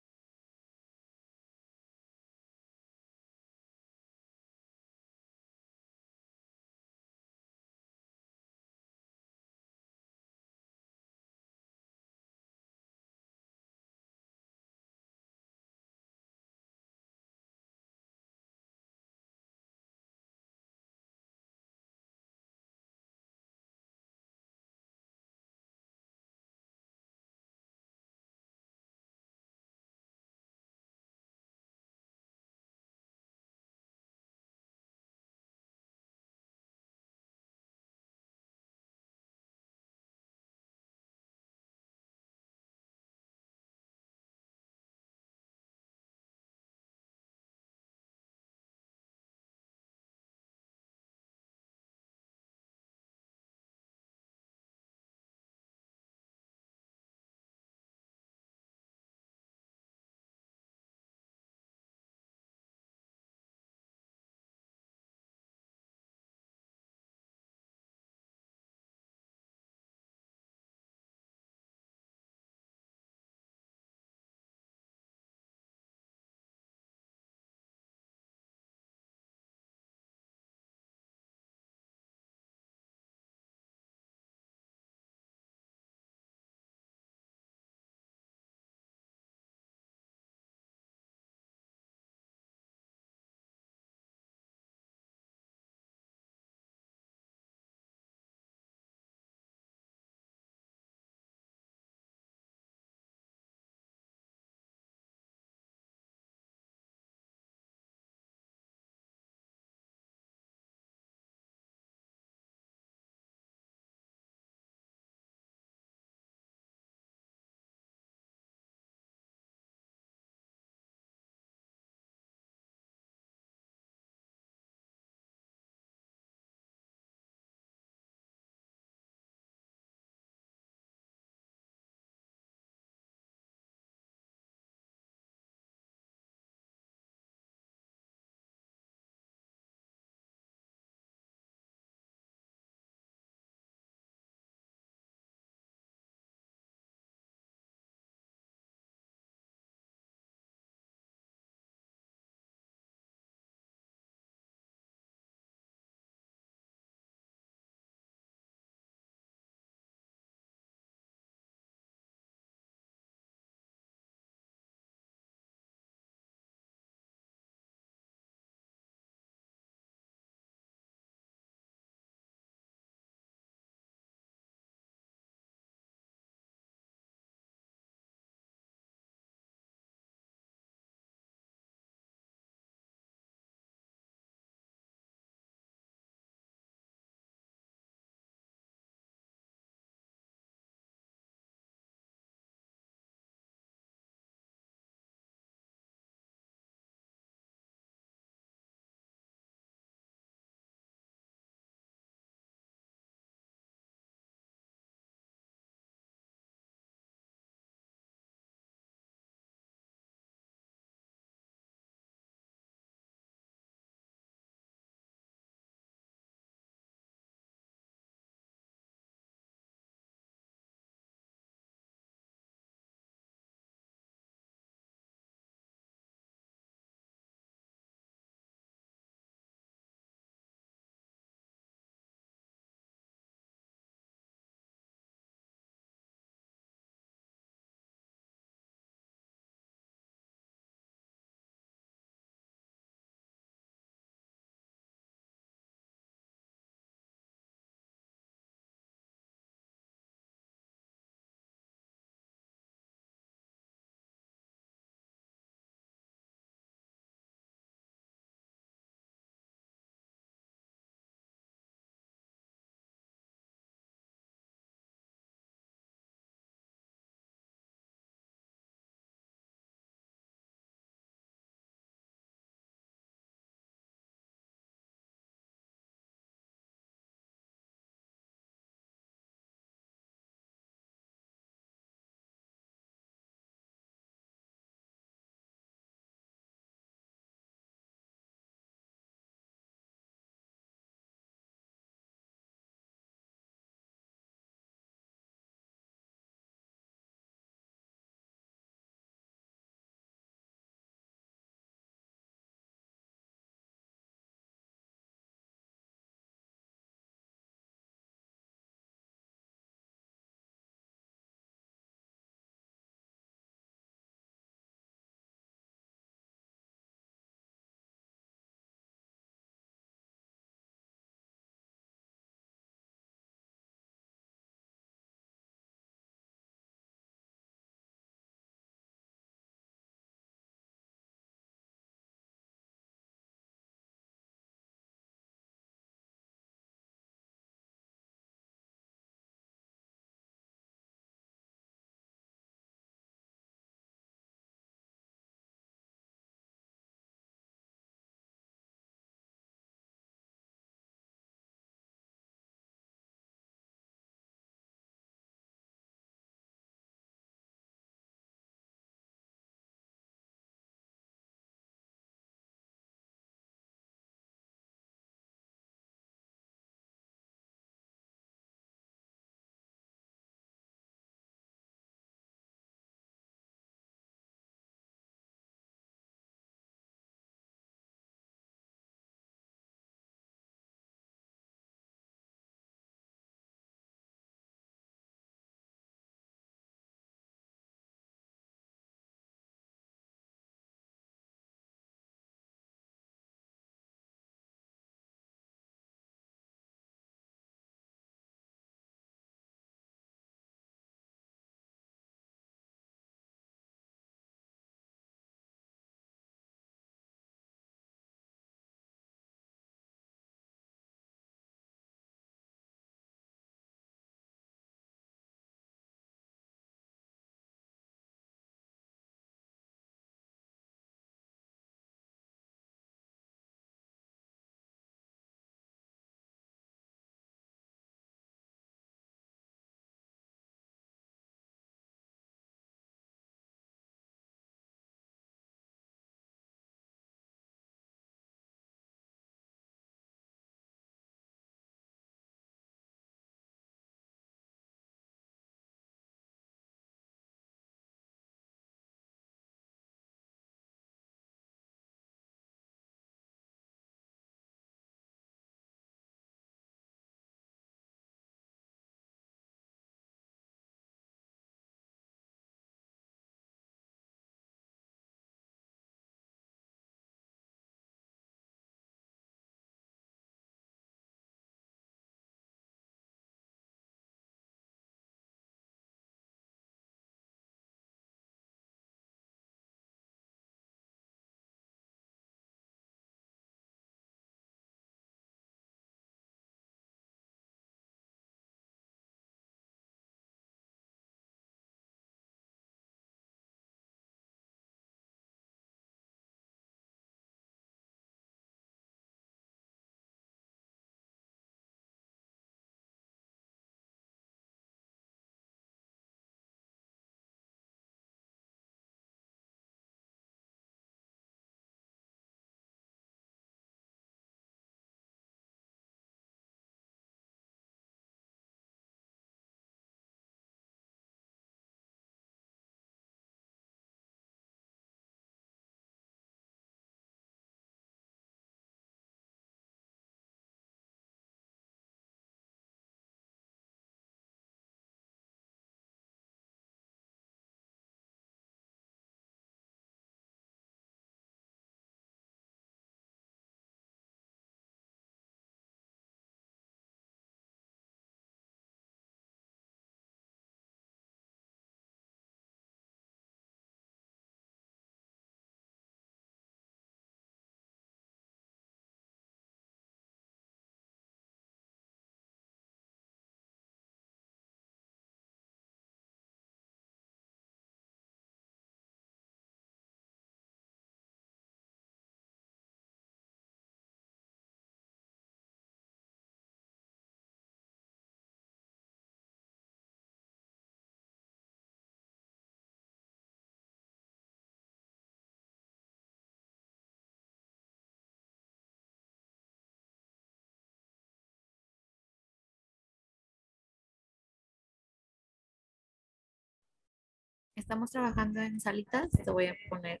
estamos trabajando en salitas, te voy a poner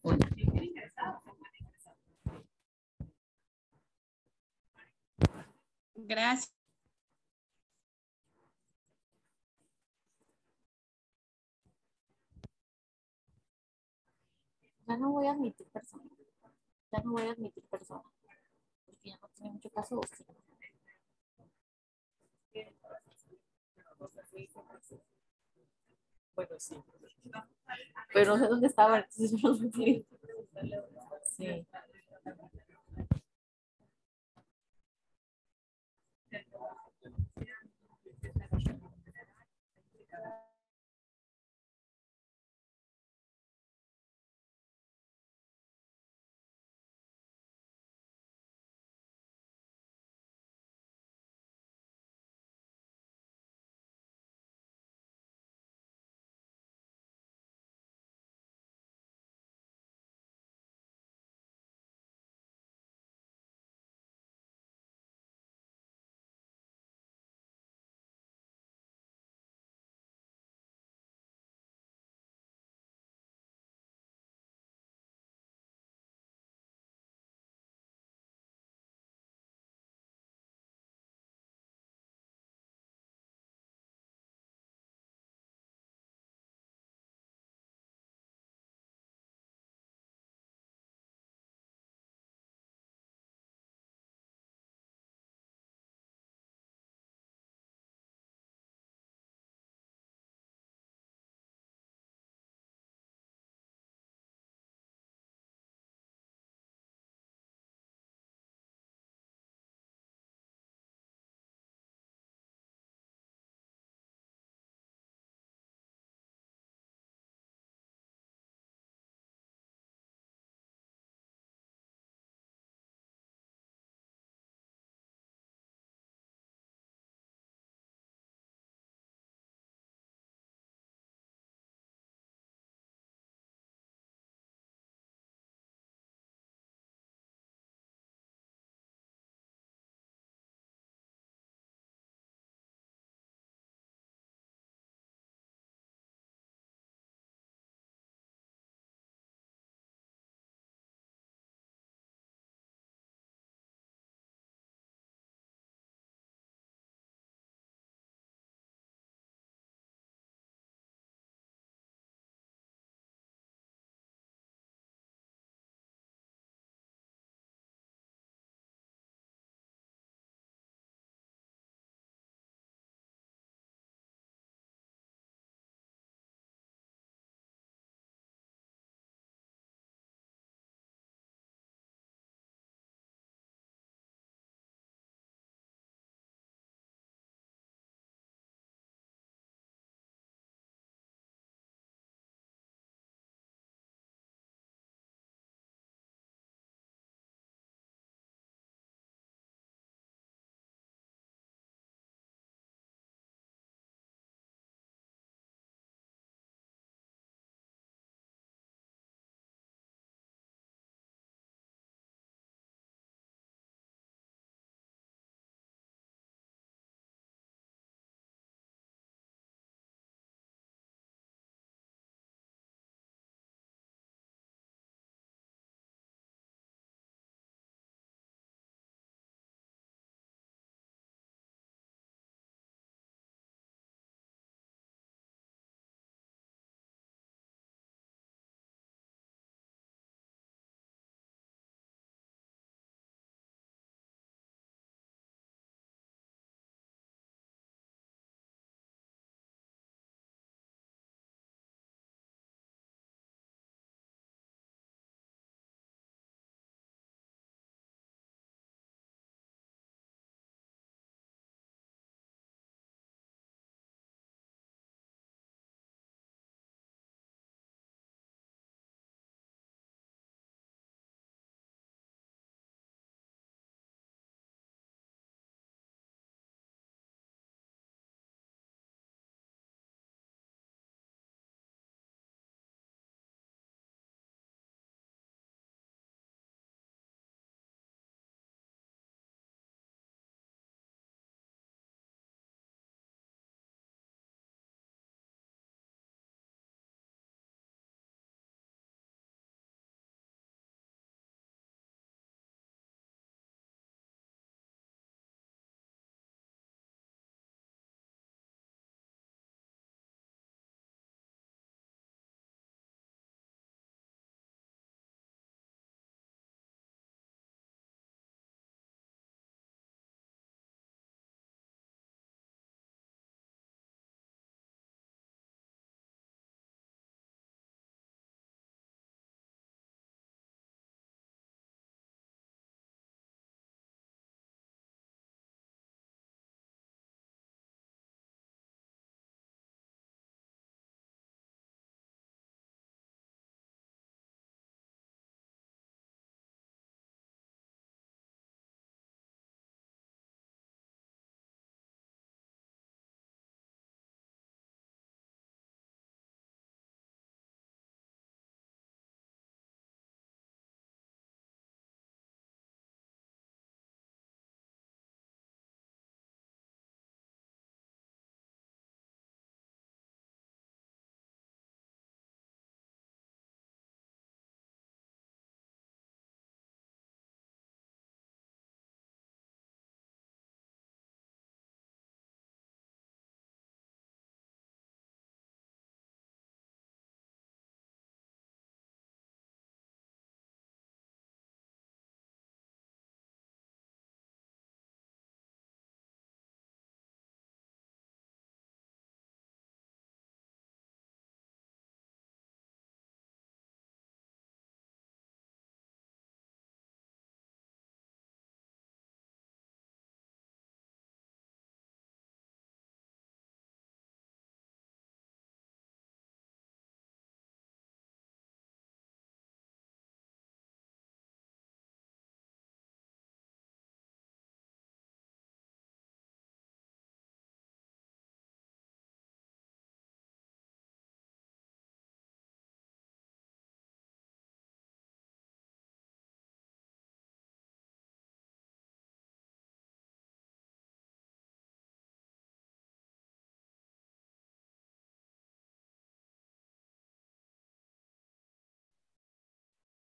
una. Gracias. Ya no voy a admitir personas. Ya no voy a admitir personas. Porque ya no tiene mucho caso. Sí. Bueno, sí. Pero no sé dónde estaba, entonces yo no sé. Sí.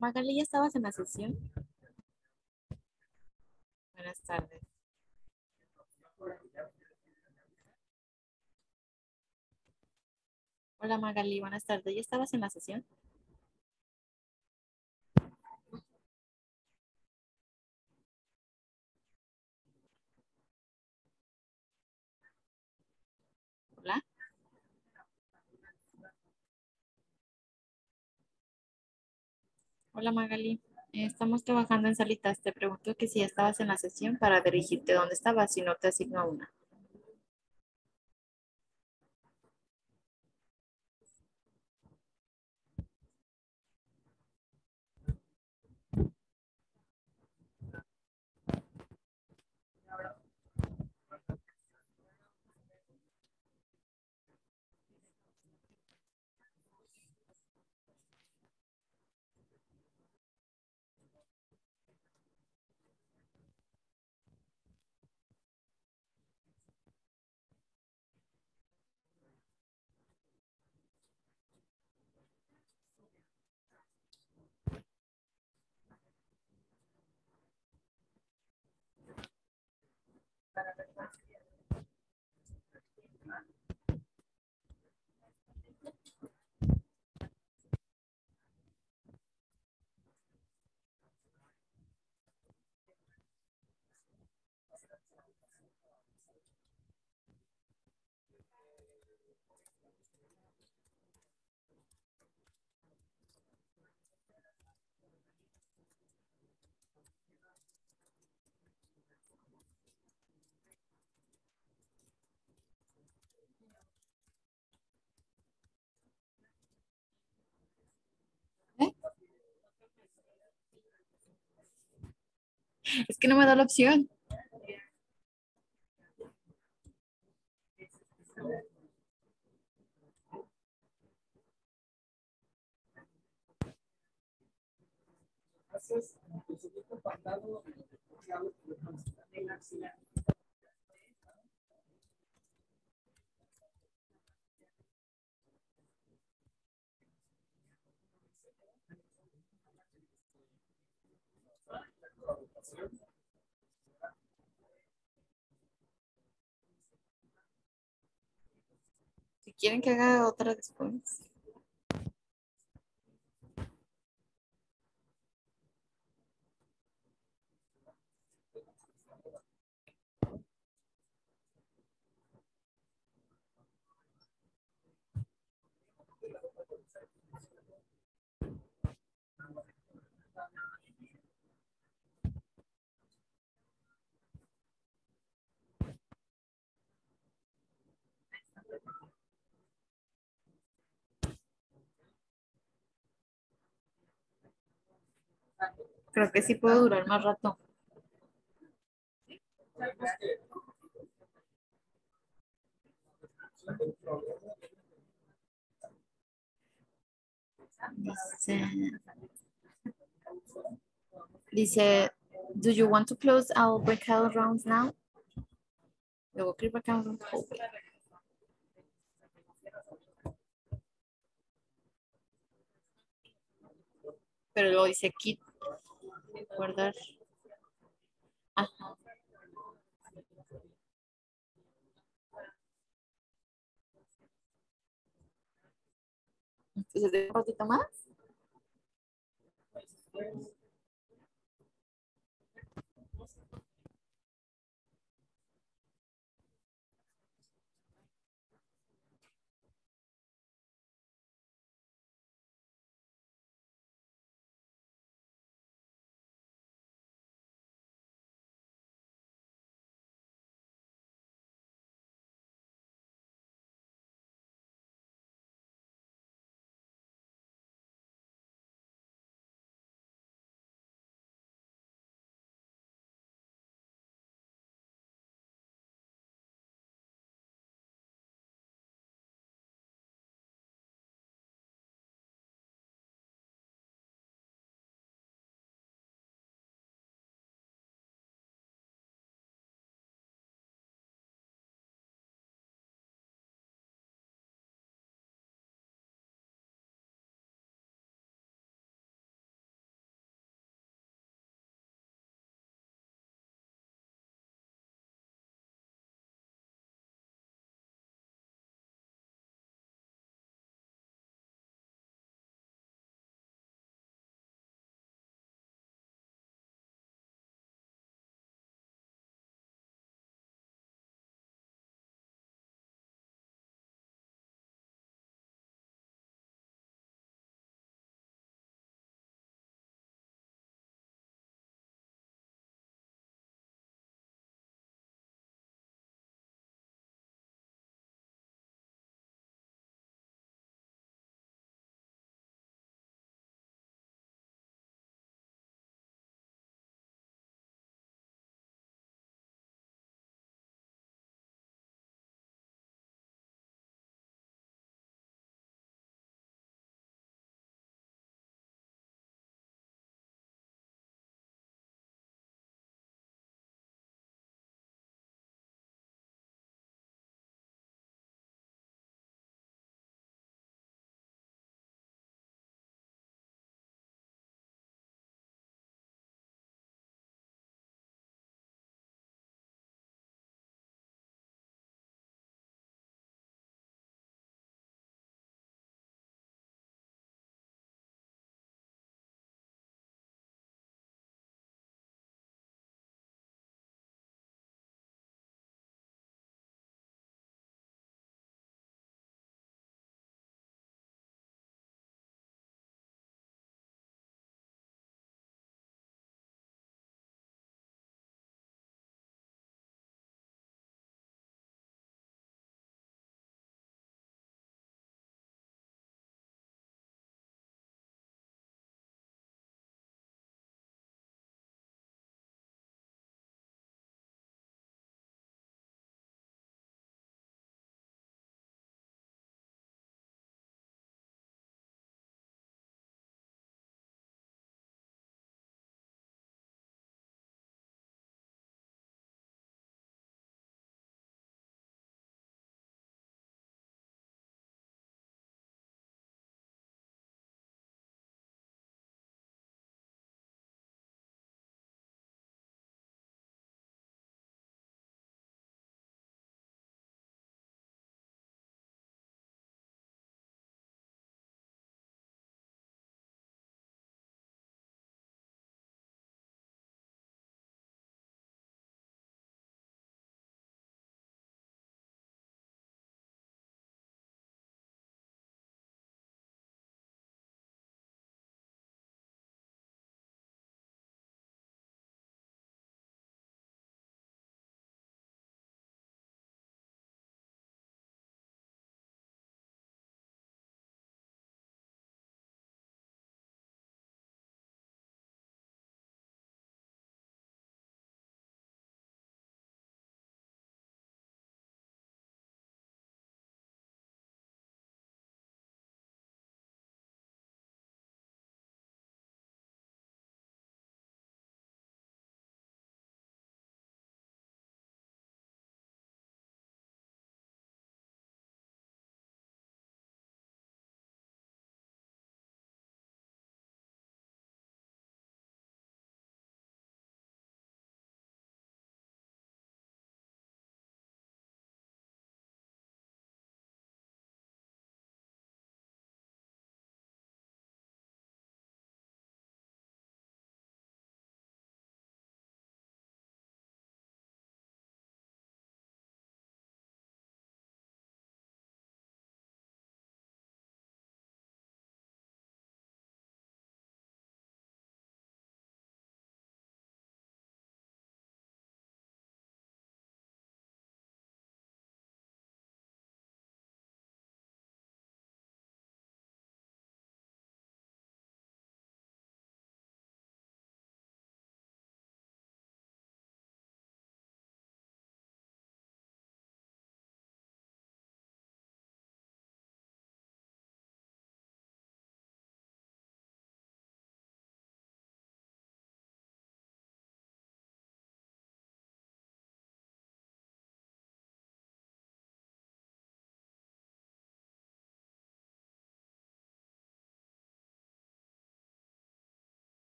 Magali, ¿ya estabas en la sesión? Buenas tardes. Hola Magali, buenas tardes. ¿Ya estabas en la sesión? Hola. Hola Magali. Estamos trabajando en salitas. Te pregunto que si ya estabas en la sesión para dirigirte dónde estabas, si no te asigno una. ¿Eh? Es que no me da la opción. Si quieren que haga otra después. Creo que sí puedo durar más rato. Dice, do you want to close our breakout rounds now? Luego click breakout room. Pero luego dice quit. Guardar. Ajá. Entonces, ¿de un ratito más?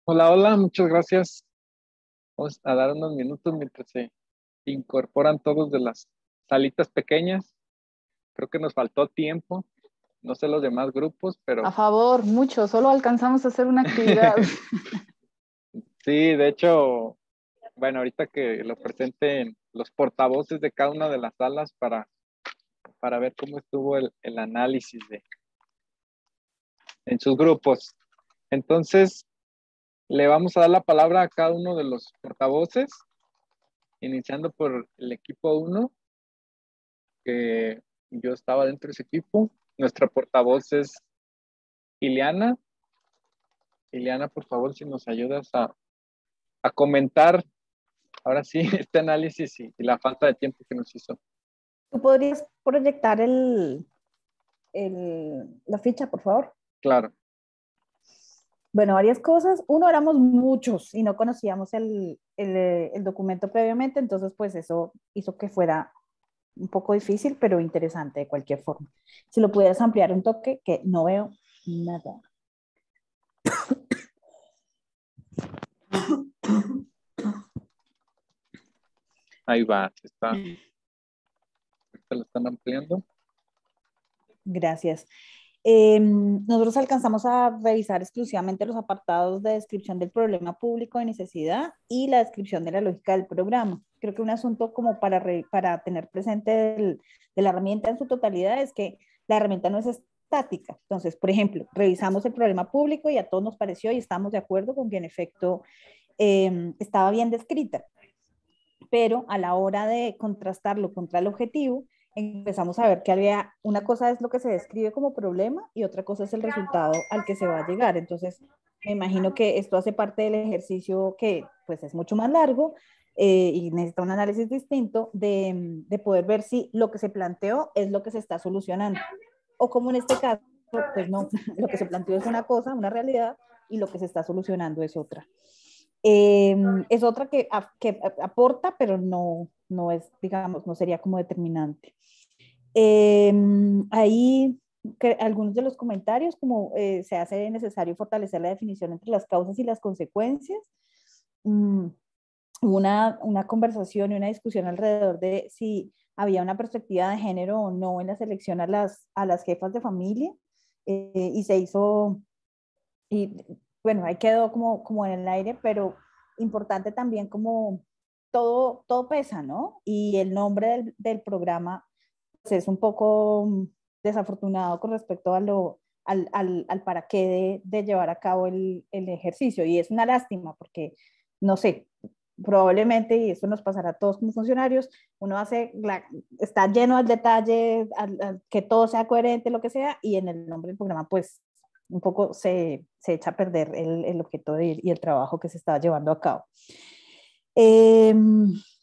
Hola, hola, muchas gracias. Vamos a dar unos minutos mientras se incorporan todos de las salitas pequeñas. Creo que nos faltó tiempo. No sé los demás grupos, pero A favor, mucho. Solo alcanzamos a hacer una actividad. sí, de hecho, bueno, ahorita que lo presenten los portavoces de cada una de las salas para ver cómo estuvo el análisis en sus grupos. Entonces, le vamos a dar la palabra a cada uno de los portavoces, iniciando por el equipo 1, que yo estaba dentro de ese equipo. Nuestra portavoz es Ileana. Ileana, por favor, si nos ayudas a comentar ahora sí este análisis y la falta de tiempo que nos hizo. ¿Tú podrías proyectar la ficha, por favor? Claro. Bueno, varias cosas. Uno, éramos muchos y no conocíamos el documento previamente, entonces pues eso hizo que fuera un poco difícil, pero interesante de cualquier forma. Si lo pudieras ampliar un toque, que no veo nada. Ahí va, se lo están ampliando. Gracias. Nosotros alcanzamos a revisar exclusivamente los apartados de descripción del problema público de necesidad y la descripción de la lógica del programa. Creo que un asunto como para tener presente de la herramienta en su totalidad es que la herramienta no es estática. Entonces, por ejemplo, revisamos el problema público y a todos nos pareció y estamos de acuerdo con que en efecto estaba bien descrita, pero a la hora de contrastarlo contra el objetivo, empezamos a ver que había una cosa es lo que se describe como problema y otra cosa es el resultado al que se va a llegar. Entonces, me imagino que esto hace parte del ejercicio que pues es mucho más largo y necesita un análisis distinto de poder ver si lo que se planteó es lo que se está solucionando. O como en este caso, pues no, lo que se planteó es una cosa, una realidad, y lo que se está solucionando es otra. Es otra que aporta, pero no es, digamos, no sería como determinante. Ahí algunos de los comentarios, como se hace necesario fortalecer la definición entre las causas y las consecuencias. Hubo una conversación y una discusión alrededor de si había una perspectiva de género o no en la selección a las jefas de familia, y se hizo, y bueno, ahí quedó como en el aire, pero importante también como todo pesa, ¿no? Y el nombre del programa pues, es un poco desafortunado con respecto al para qué de llevar a cabo el ejercicio. Y es una lástima porque, no sé, probablemente, y eso nos pasará a todos como funcionarios, uno está lleno al detalle, que todo sea coherente, lo que sea, y en el nombre del programa, pues un poco se echa a perder el objeto y el trabajo que se estaba llevando a cabo. Eh,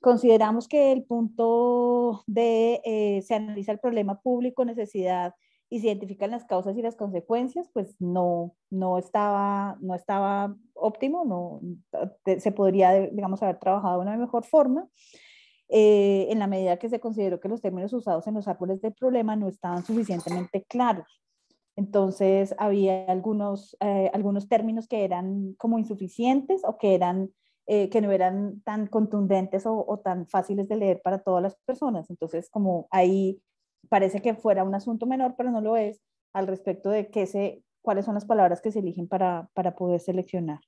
Consideramos que el punto de se analiza el problema público, necesidad y se identifican las causas y las consecuencias, pues no estaba óptimo, se podría, digamos, haber trabajado de una mejor forma. En la medida que se consideró que los términos usados en los árboles del problema no estaban suficientemente claros. Entonces, había algunos términos que eran como insuficientes o que no eran tan contundentes o tan fáciles de leer para todas las personas. Entonces, como ahí parece que fuera un asunto menor, pero no lo es, al respecto de cuáles son las palabras que se eligen para poder seleccionar.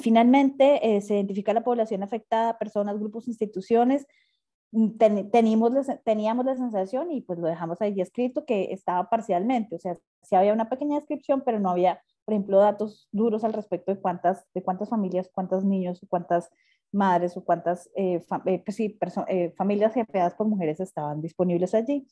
Finalmente, se identifica la población afectada, personas, grupos, instituciones. Teníamos la sensación, y pues lo dejamos ahí escrito, que estaba parcialmente, o sea, sí había una pequeña descripción, pero no había, por ejemplo, datos duros al respecto de cuántas familias, cuántos niños, cuántas madres o cuántas familias afectadas por mujeres estaban disponibles allí.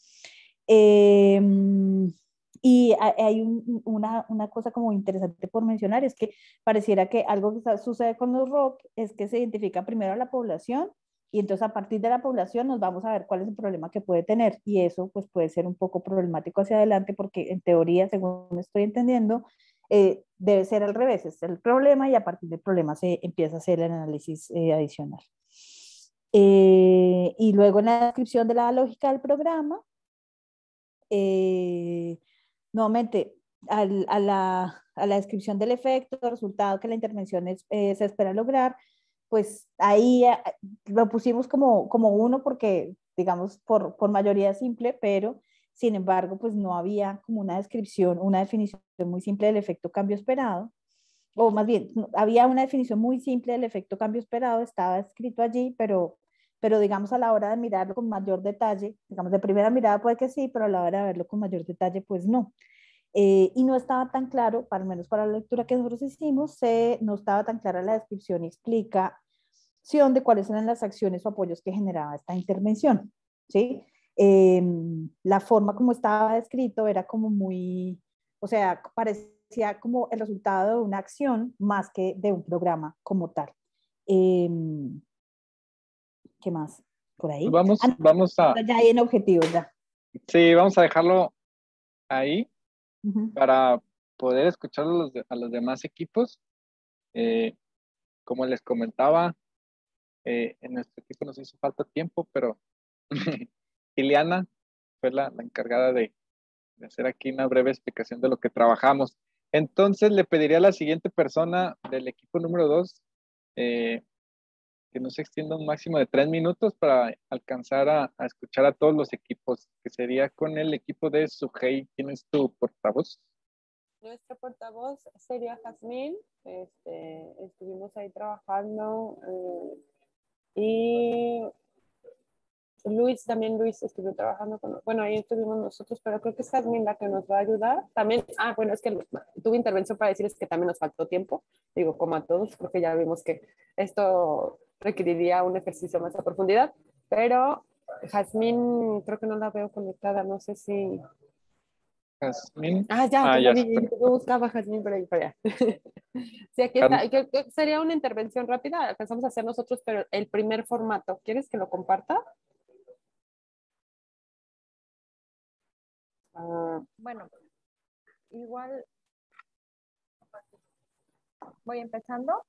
Y hay una cosa como interesante por mencionar, es que pareciera que algo que sucede con los ROC es que se identifica primero a la población y entonces a partir de la población nos vamos a ver cuál es el problema que puede tener, y eso pues puede ser un poco problemático hacia adelante porque en teoría, según estoy entendiendo, debe ser al revés, es el problema y a partir del problema se empieza a hacer el análisis adicional. Y luego en la descripción de la lógica del programa, nuevamente, al a la descripción del efecto, resultado que la intervención se espera lograr, pues ahí lo pusimos como uno porque, digamos, por mayoría simple, pero sin embargo, pues no había como una descripción, una definición muy simple del efecto cambio esperado, o más bien, había una definición muy simple del efecto cambio esperado, estaba escrito allí, pero digamos a la hora de mirarlo con mayor detalle, digamos de primera mirada puede que sí, pero a la hora de verlo con mayor detalle, pues no. Y no estaba tan claro, al menos para la lectura que nosotros hicimos, no estaba tan clara la descripción y explicación de cuáles eran las acciones o apoyos que generaba esta intervención, ¿sí? La forma como estaba descrito era como muy, o sea, parecía como el resultado de una acción más que de un programa como tal. ¿Qué más? Por ahí. Vamos, no, vamos a, ya hay en objetivos, ya. sí, vamos a dejarlo ahí Uh-huh. para poder escuchar a los demás equipos. Como les comentaba, en nuestro equipo nos hizo falta tiempo, pero Ileana fue la encargada de hacer aquí una breve explicación de lo que trabajamos. Entonces le pediría a la siguiente persona del equipo número 2 que no se extienda un máximo de 3 minutos para alcanzar a escuchar a todos los equipos, que sería con el equipo de Sujei. ¿Quién es tu portavoz? Nuestro portavoz sería Jazmín. Estuvimos ahí trabajando y Luis estuvo trabajando bueno, ahí estuvimos nosotros, pero creo que es Jazmín la que nos va a ayudar. También, bueno, es que tuve intervención para decirles que también nos faltó tiempo, digo, como a todos, porque ya vimos que esto requeriría un ejercicio más a profundidad, pero Jazmín creo que no la veo conectada, no sé si... Jazmín. Ya Ya vi, está. yo buscaba a Jazmín por ahí, para allá. Sí, aquí está. Que sería una intervención rápida, alcanzamos a hacer nosotros, pero el primer formato, ¿quieres que lo comparta? Bueno, igual voy empezando.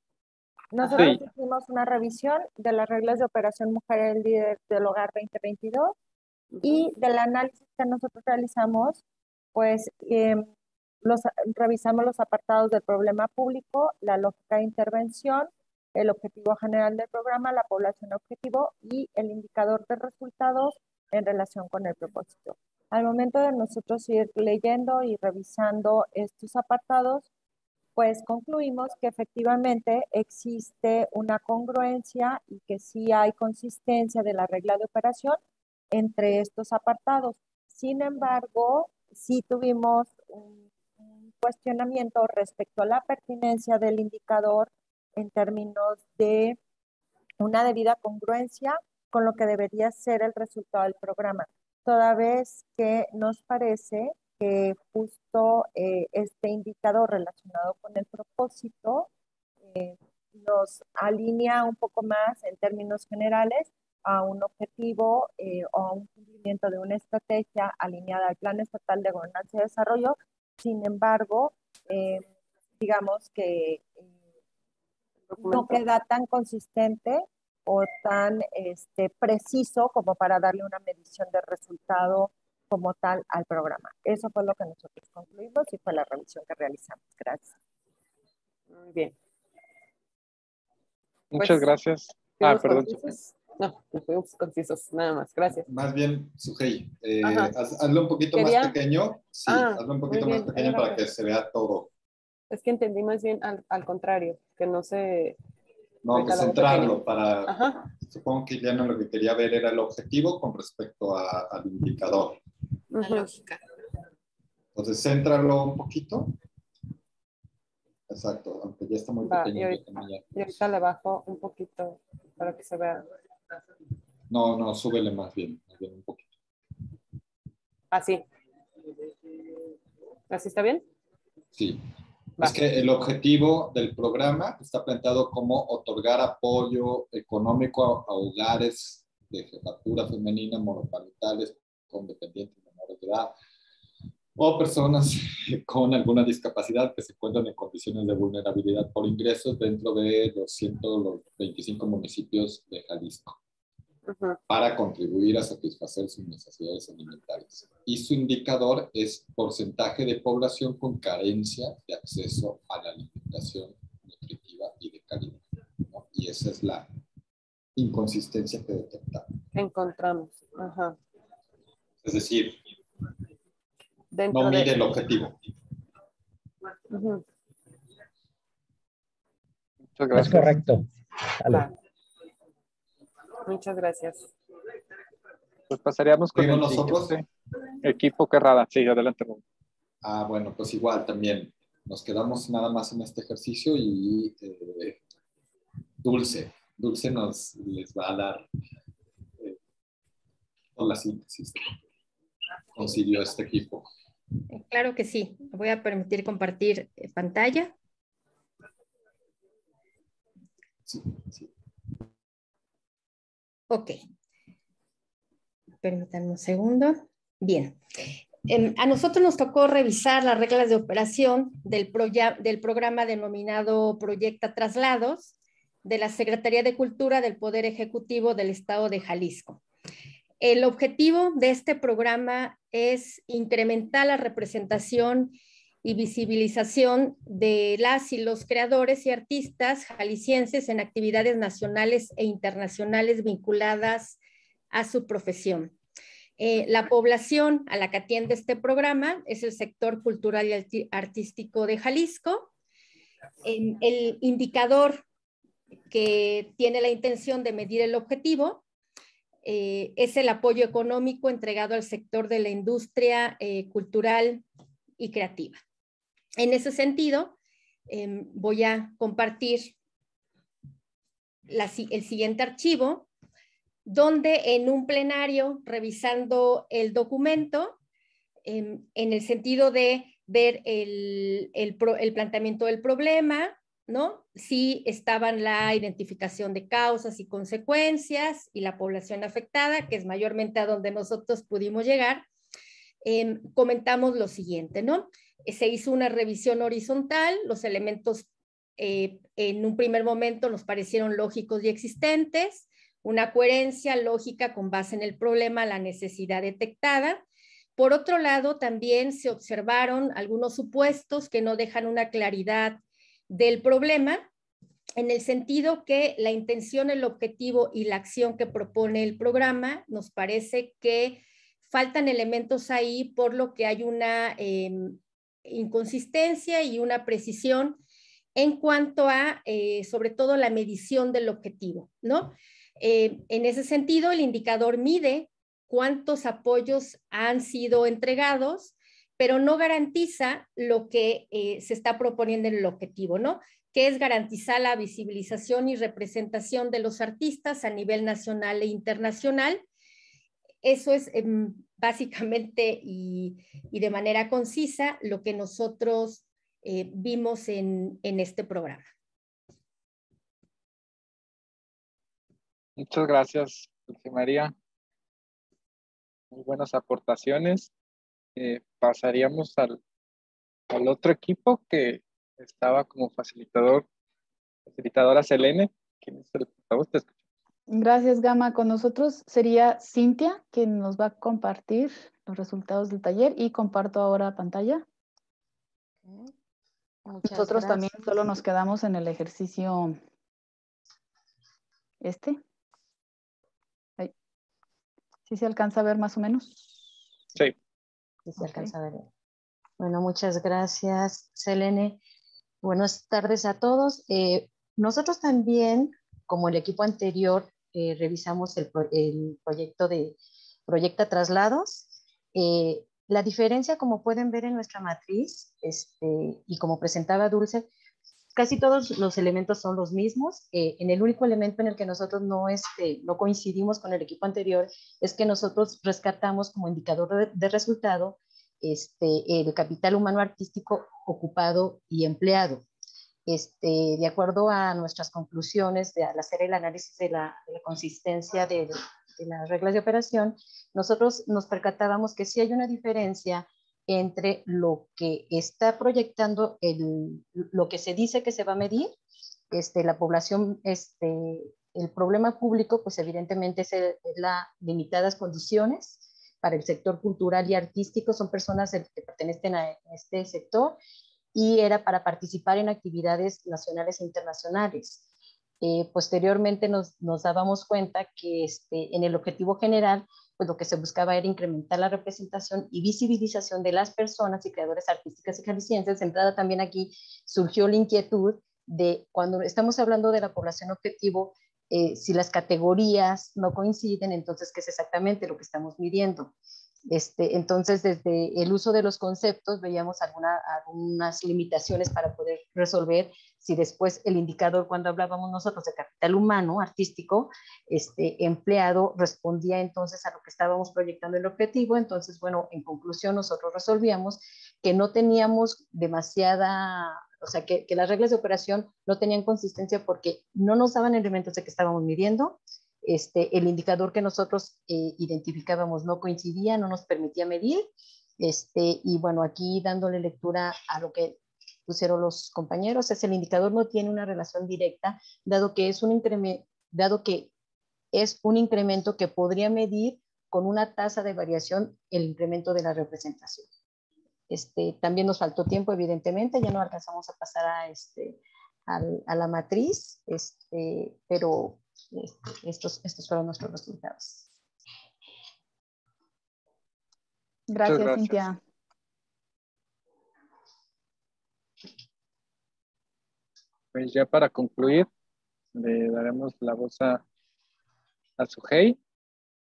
Nosotros Sí. hicimos una revisión de las reglas de operación Mujer el Líder del Hogar 2022 y del análisis que nosotros realizamos, pues revisamos los apartados del problema público, la lógica de intervención, el objetivo general del programa, la población objetivo y el indicador de resultados en relación con el propósito. Al momento de nosotros ir leyendo y revisando estos apartados, pues concluimos que efectivamente existe una congruencia y que sí hay consistencia de la regla de operación entre estos apartados. Sin embargo, sí tuvimos un cuestionamiento respecto a la pertinencia del indicador en términos de una debida congruencia con lo que debería ser el resultado del programa, toda vez que nos parece que justo este indicador relacionado con el propósito nos alinea un poco más en términos generales a un objetivo o a un cumplimiento de una estrategia alineada al Plan Estatal de Gobernanza y Desarrollo. Sin embargo, digamos que no queda tan consistente o tan preciso como para darle una medición de resultado como tal al programa. Eso fue lo que nosotros concluimos y fue la revisión que realizamos. Gracias. Muy bien. Muchas Pues, gracias. Perdón. Concisos. No, fuimos concisos, nada más. Gracias. Más bien, Sujei, Ajá. hazlo un poquito más pequeño. Sí, hazlo un poquito muy más bien, pequeño para que se vea todo. Es que entendí más bien al contrario, que no se... No, que centrarlo para... Ajá. Supongo que Ileana lo que quería ver era el objetivo con respecto al indicador. La lógica. Entonces, céntralo un poquito. Exacto, aunque ya está muy pequeño. Y ahorita le bajo un poquito para que se vea. No, súbele más bien un poquito. Así. ¿Así está bien? Sí. Va. Es que el objetivo del programa está planteado como otorgar apoyo económico a hogares de jefatura femenina monoparentales con dependientes menores de edad o personas con alguna discapacidad que se encuentran en condiciones de vulnerabilidad por ingresos dentro de los 125 municipios de Jalisco. Ujú. para contribuir a satisfacer sus necesidades alimentarias. Y su indicador es porcentaje de población con carencia de acceso a la alimentación nutritiva y de calidad, ¿no? Y esa es la inconsistencia que detectamos. Encontramos. Ajá. Es decir, Dentro no mide de... el objetivo. Ujú. Muchas Es gracias. correcto. Vale. Va. Muchas gracias. Pues pasaríamos con ¿Seguimos el nosotros? siguiente equipo. Querrada. Sí, adelante. Ah, bueno, pues igual también nos quedamos nada más en este ejercicio y Dulce les va a dar toda la síntesis que consiguió este equipo. Claro que sí. Voy a permitir compartir pantalla. Sí, sí. Ok. Permítanme un segundo. Bien. A nosotros nos tocó revisar las reglas de operación del programa denominado Proyecta Traslados de la Secretaría de Cultura del Poder Ejecutivo del Estado de Jalisco. El objetivo de este programa es incrementar la representación y visibilización de las y los creadores y artistas jaliscienses en actividades nacionales e internacionales vinculadas a su profesión. La población a la que atiende este programa es el sector cultural y artístico de Jalisco. El indicador que tiene la intención de medir el objetivo es el apoyo económico entregado al sector de la industria cultural y creativa. En ese sentido, voy a compartir el siguiente archivo, donde en un plenario, revisando el documento, en el sentido de ver el planteamiento del problema, ¿no? Si estaban la identificación de causas y consecuencias y la población afectada, que es mayormente a donde nosotros pudimos llegar, comentamos lo siguiente, ¿no? Se hizo una revisión horizontal, los elementos en un primer momento nos parecieron lógicos y existentes, una coherencia lógica con base en el problema, la necesidad detectada. Por otro lado, también se observaron algunos supuestos que no dejan una claridad del problema, en el sentido que la intención, el objetivo y la acción que propone el programa, nos parece que faltan elementos ahí, por lo que hay una inconsistencia y una precisión en cuanto a, sobre todo, la medición del objetivo, ¿no? En ese sentido, el indicador mide cuántos apoyos han sido entregados, pero no garantiza lo que se está proponiendo en el objetivo, ¿no? Que es garantizar la visibilización y representación de los artistas a nivel nacional e internacional. Eso es básicamente y de manera concisa lo que nosotros vimos en este programa. Muchas gracias, Dulce María. Muy buenas aportaciones. Pasaríamos al otro equipo que estaba como facilitadora Selene. ¿Quién es el portavoz? Te escucho. Gracias, Gama. Con nosotros sería Cintia, quien nos va a compartir los resultados del taller, y comparto ahora pantalla. Nosotros también solo nos quedamos en el ejercicio Ahí. ¿Sí se alcanza a ver más o menos? Sí. Sí se alcanza a ver. Bueno, muchas gracias, Selene. Buenas tardes a todos. Nosotros también, como el equipo anterior, revisamos el proyecto de Proyecta Traslados. La diferencia, como pueden ver en nuestra matriz, y como presentaba Dulce, casi todos los elementos son los mismos. En el único elemento en el que nosotros no coincidimos con el equipo anterior es que nosotros rescatamos como indicador de resultado el capital humano artístico ocupado y empleado. De acuerdo a nuestras conclusiones al hacer el análisis de la consistencia de las reglas de operación, nosotros nos percatábamos que sí hay una diferencia entre lo que está proyectando lo que se dice que se va a medir, la población el problema público, pues evidentemente es las limitadas condiciones para el sector cultural y artístico, son personas que pertenecen a este sector, y era para participar en actividades nacionales e internacionales. Posteriormente nos dábamos cuenta que en el objetivo general, pues lo que se buscaba era incrementar la representación y visibilización de las personas y creadores artísticas y jaliscienses. De entrada también aquí surgió la inquietud de cuando estamos hablando de la población objetivo, si las categorías no coinciden, entonces ¿qué es exactamente lo que estamos midiendo? Entonces, desde el uso de los conceptos veíamos algunas limitaciones para poder resolver si después el indicador, cuando hablábamos nosotros de capital humano artístico, empleado, respondía entonces a lo que estábamos proyectando el objetivo. Entonces, bueno, en conclusión, nosotros resolvíamos que no teníamos demasiada, o sea, que las reglas de operación no tenían consistencia porque no nos daban elementos de que estábamos midiendo. El indicador que nosotros identificábamos no coincidía, no nos permitía medir, y bueno, aquí dándole lectura a lo que pusieron los compañeros, el indicador no tiene una relación directa, dado que es un incremento que podría medir con una tasa de variación el incremento de la representación. También nos faltó tiempo, evidentemente, ya no alcanzamos a pasar a la matriz, pero estos fueron nuestros resultados. Gracias, Cintia. Pues ya para concluir, le daremos la voz a Sujei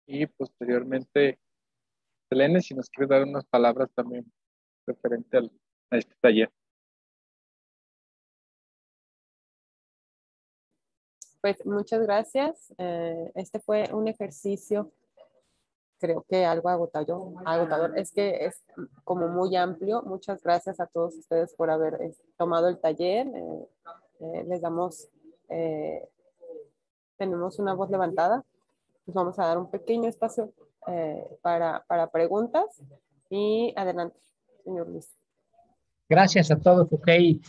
y posteriormente Selene, si nos quiere dar unas palabras también referente a este taller. Pues muchas gracias. Este fue un ejercicio, creo que algo agotador. Es que es como muy amplio. Muchas gracias a todos ustedes por haber tomado el taller. Les damos, tenemos una voz levantada. Pues vamos a dar un pequeño espacio para preguntas. Y adelante, señor Luis. Gracias a todos, Sujei,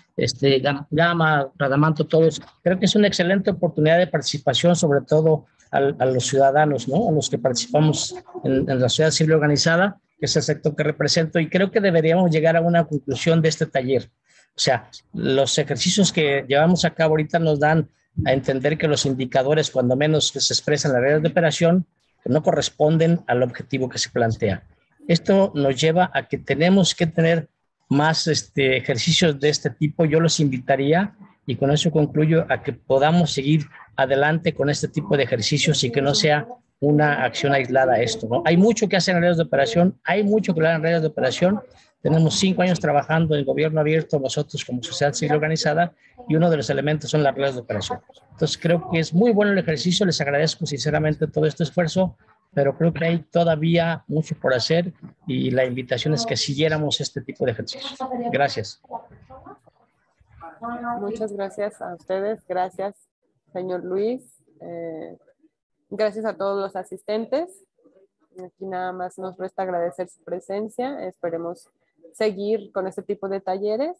Gama, Radamanto, todos. Creo que es una excelente oportunidad de participación, sobre todo a los ciudadanos, ¿no? A los que participamos en la sociedad civil organizada, que es el sector que represento, y creo que deberíamos llegar a una conclusión de este taller. O sea, los ejercicios que llevamos a cabo ahorita nos dan a entender que los indicadores, cuando menos que se expresan en las reglas de operación, no corresponden al objetivo que se plantea. Esto nos lleva a que tenemos que tener más ejercicios de este tipo. Yo los invitaría, y con eso concluyo, a que podamos seguir adelante con este tipo de ejercicios y que no sea una acción aislada esto, ¿no? Hay mucho que hacer en reglas de operación, hay mucho que hablar en reglas de operación. Tenemos 5 años trabajando en gobierno abierto, nosotros como sociedad civil organizada, y uno de los elementos son las reglas de operación. Entonces creo que es muy bueno el ejercicio, les agradezco sinceramente todo este esfuerzo, pero creo que hay todavía mucho por hacer y la invitación es que siguiéramos este tipo de ejercicios. Gracias. Muchas gracias a ustedes. Gracias, señor Luis. Gracias a todos los asistentes. Aquí nada más nos resta agradecer su presencia. Esperemos seguir con este tipo de talleres.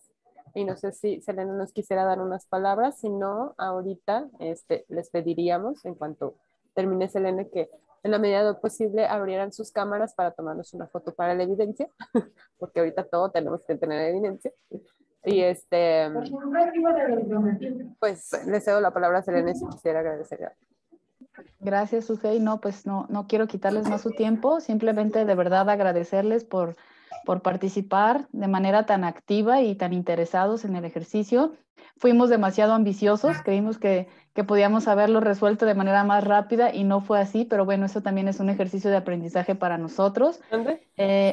Y no sé si Selena nos quisiera dar unas palabras. Si no, ahorita les pediríamos, en cuanto termine Selena, que en la medida de lo posible abrieran sus cámaras para tomarnos una foto para la evidencia, porque ahorita todo tenemos que tener evidencia. Y pues le cedo la palabra a Selena si quisiera agradecer. Gracias, Sujei. No, pues no quiero quitarles más su tiempo, simplemente de verdad agradecerles por participar de manera tan activa y tan interesados en el ejercicio. Fuimos demasiado ambiciosos, creímos que podíamos haberlo resuelto de manera más rápida y no fue así, pero bueno, eso también es un ejercicio de aprendizaje para nosotros.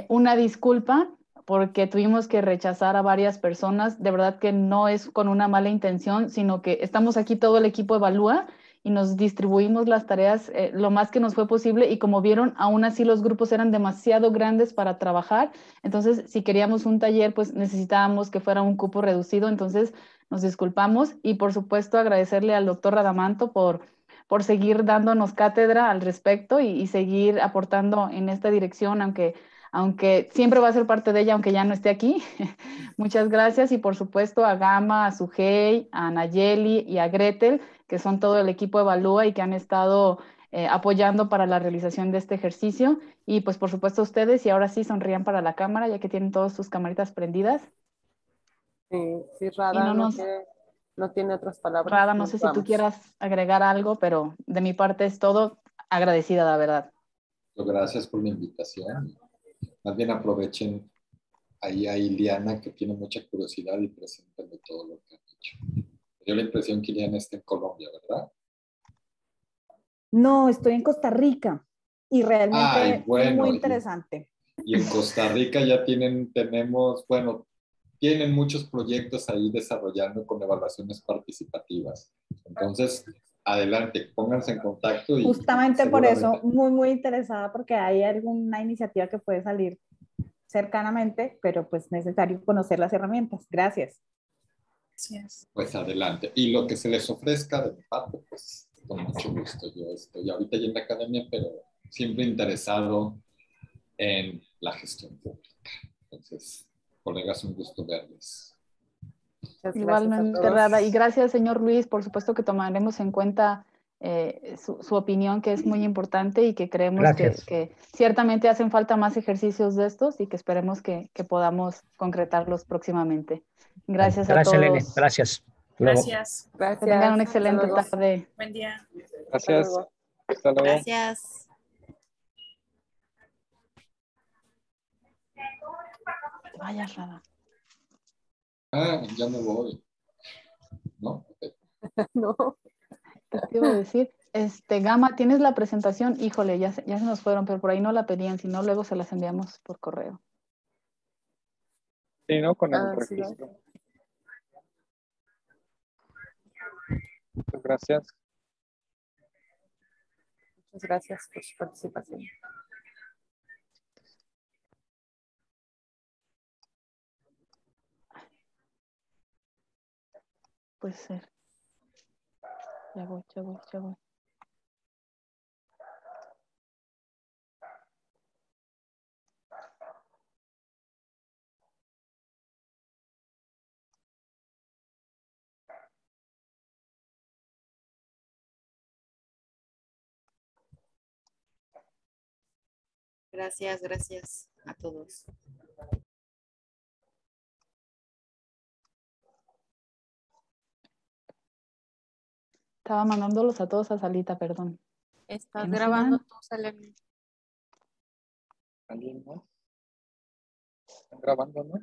Una disculpa porque tuvimos que rechazar a varias personas, de verdad que no es con una mala intención, sino que estamos aquí, todo el equipo evalúa y nos distribuimos las tareas lo más que nos fue posible, y como vieron, aún así los grupos eran demasiado grandes para trabajar. Entonces, si queríamos un taller, pues necesitábamos que fuera un cupo reducido. Entonces, nos disculpamos, y por supuesto agradecerle al doctor Radamanto por seguir dándonos cátedra al respecto y seguir aportando en esta dirección, aunque aunque siempre va a ser parte de ella, aunque ya no esté aquí. Muchas gracias y por supuesto a Gama, a Sujei, a Nayeli y a Gretel, que son todo el equipo Evalúa y que han estado apoyando para la realización de este ejercicio. Y pues por supuesto a ustedes, y ahora sí sonrían para la cámara, ya que tienen todas sus camaritas prendidas. Sí, Rada no tiene otras palabras. Rada, no sé si tú quieras agregar algo, pero de mi parte es todo. Agradecida, la verdad. Gracias por la invitación. Más bien aprovechen ahí a Iliana, que tiene mucha curiosidad, y preséntenle todo lo que han hecho. Me dio la impresión que Iliana está en Colombia, ¿verdad? No, estoy en Costa Rica y realmente bueno, muy interesante. Y en Costa Rica ya tienen muchos proyectos ahí desarrollando con evaluaciones participativas. Entonces, adelante, pónganse en contacto. Y justamente por eso, muy interesada, porque hay alguna iniciativa que puede salir cercanamente, pero pues necesario conocer las herramientas. Gracias. Gracias. Pues adelante. Y lo que se les ofrezca de mi parte, pues con mucho gusto. Yo estoy ahorita ya en la academia, pero siempre interesado en la gestión pública. Entonces, colegas, un gusto verles. Igualmente, Rada. Y gracias, señor Luis. Por supuesto que tomaremos en cuenta su opinión, que es muy importante y que creemos que ciertamente hacen falta más ejercicios de estos y que esperemos que podamos concretarlos próximamente. Gracias a todos. Elena. Gracias. Gracias. Que tengan una excelente tarde. Buen día. Gracias. Hasta luego. Gracias. Vaya, Rada. Ya me voy. ¿No? Okay. No. Te iba a decir, Gama, ¿tienes la presentación? Híjole, ya se nos fueron, pero por ahí no la pedían, si no, luego se las enviamos por correo. Sí, ¿no? Con el registro. Sí. Muchas gracias. Muchas gracias por su participación. Puede ser. Ya voy. Gracias a todos. Estaba mandándolos a todos a salita, perdón. Estás grabando tú, Selene. ¿Alguien más? ¿Están grabando, no?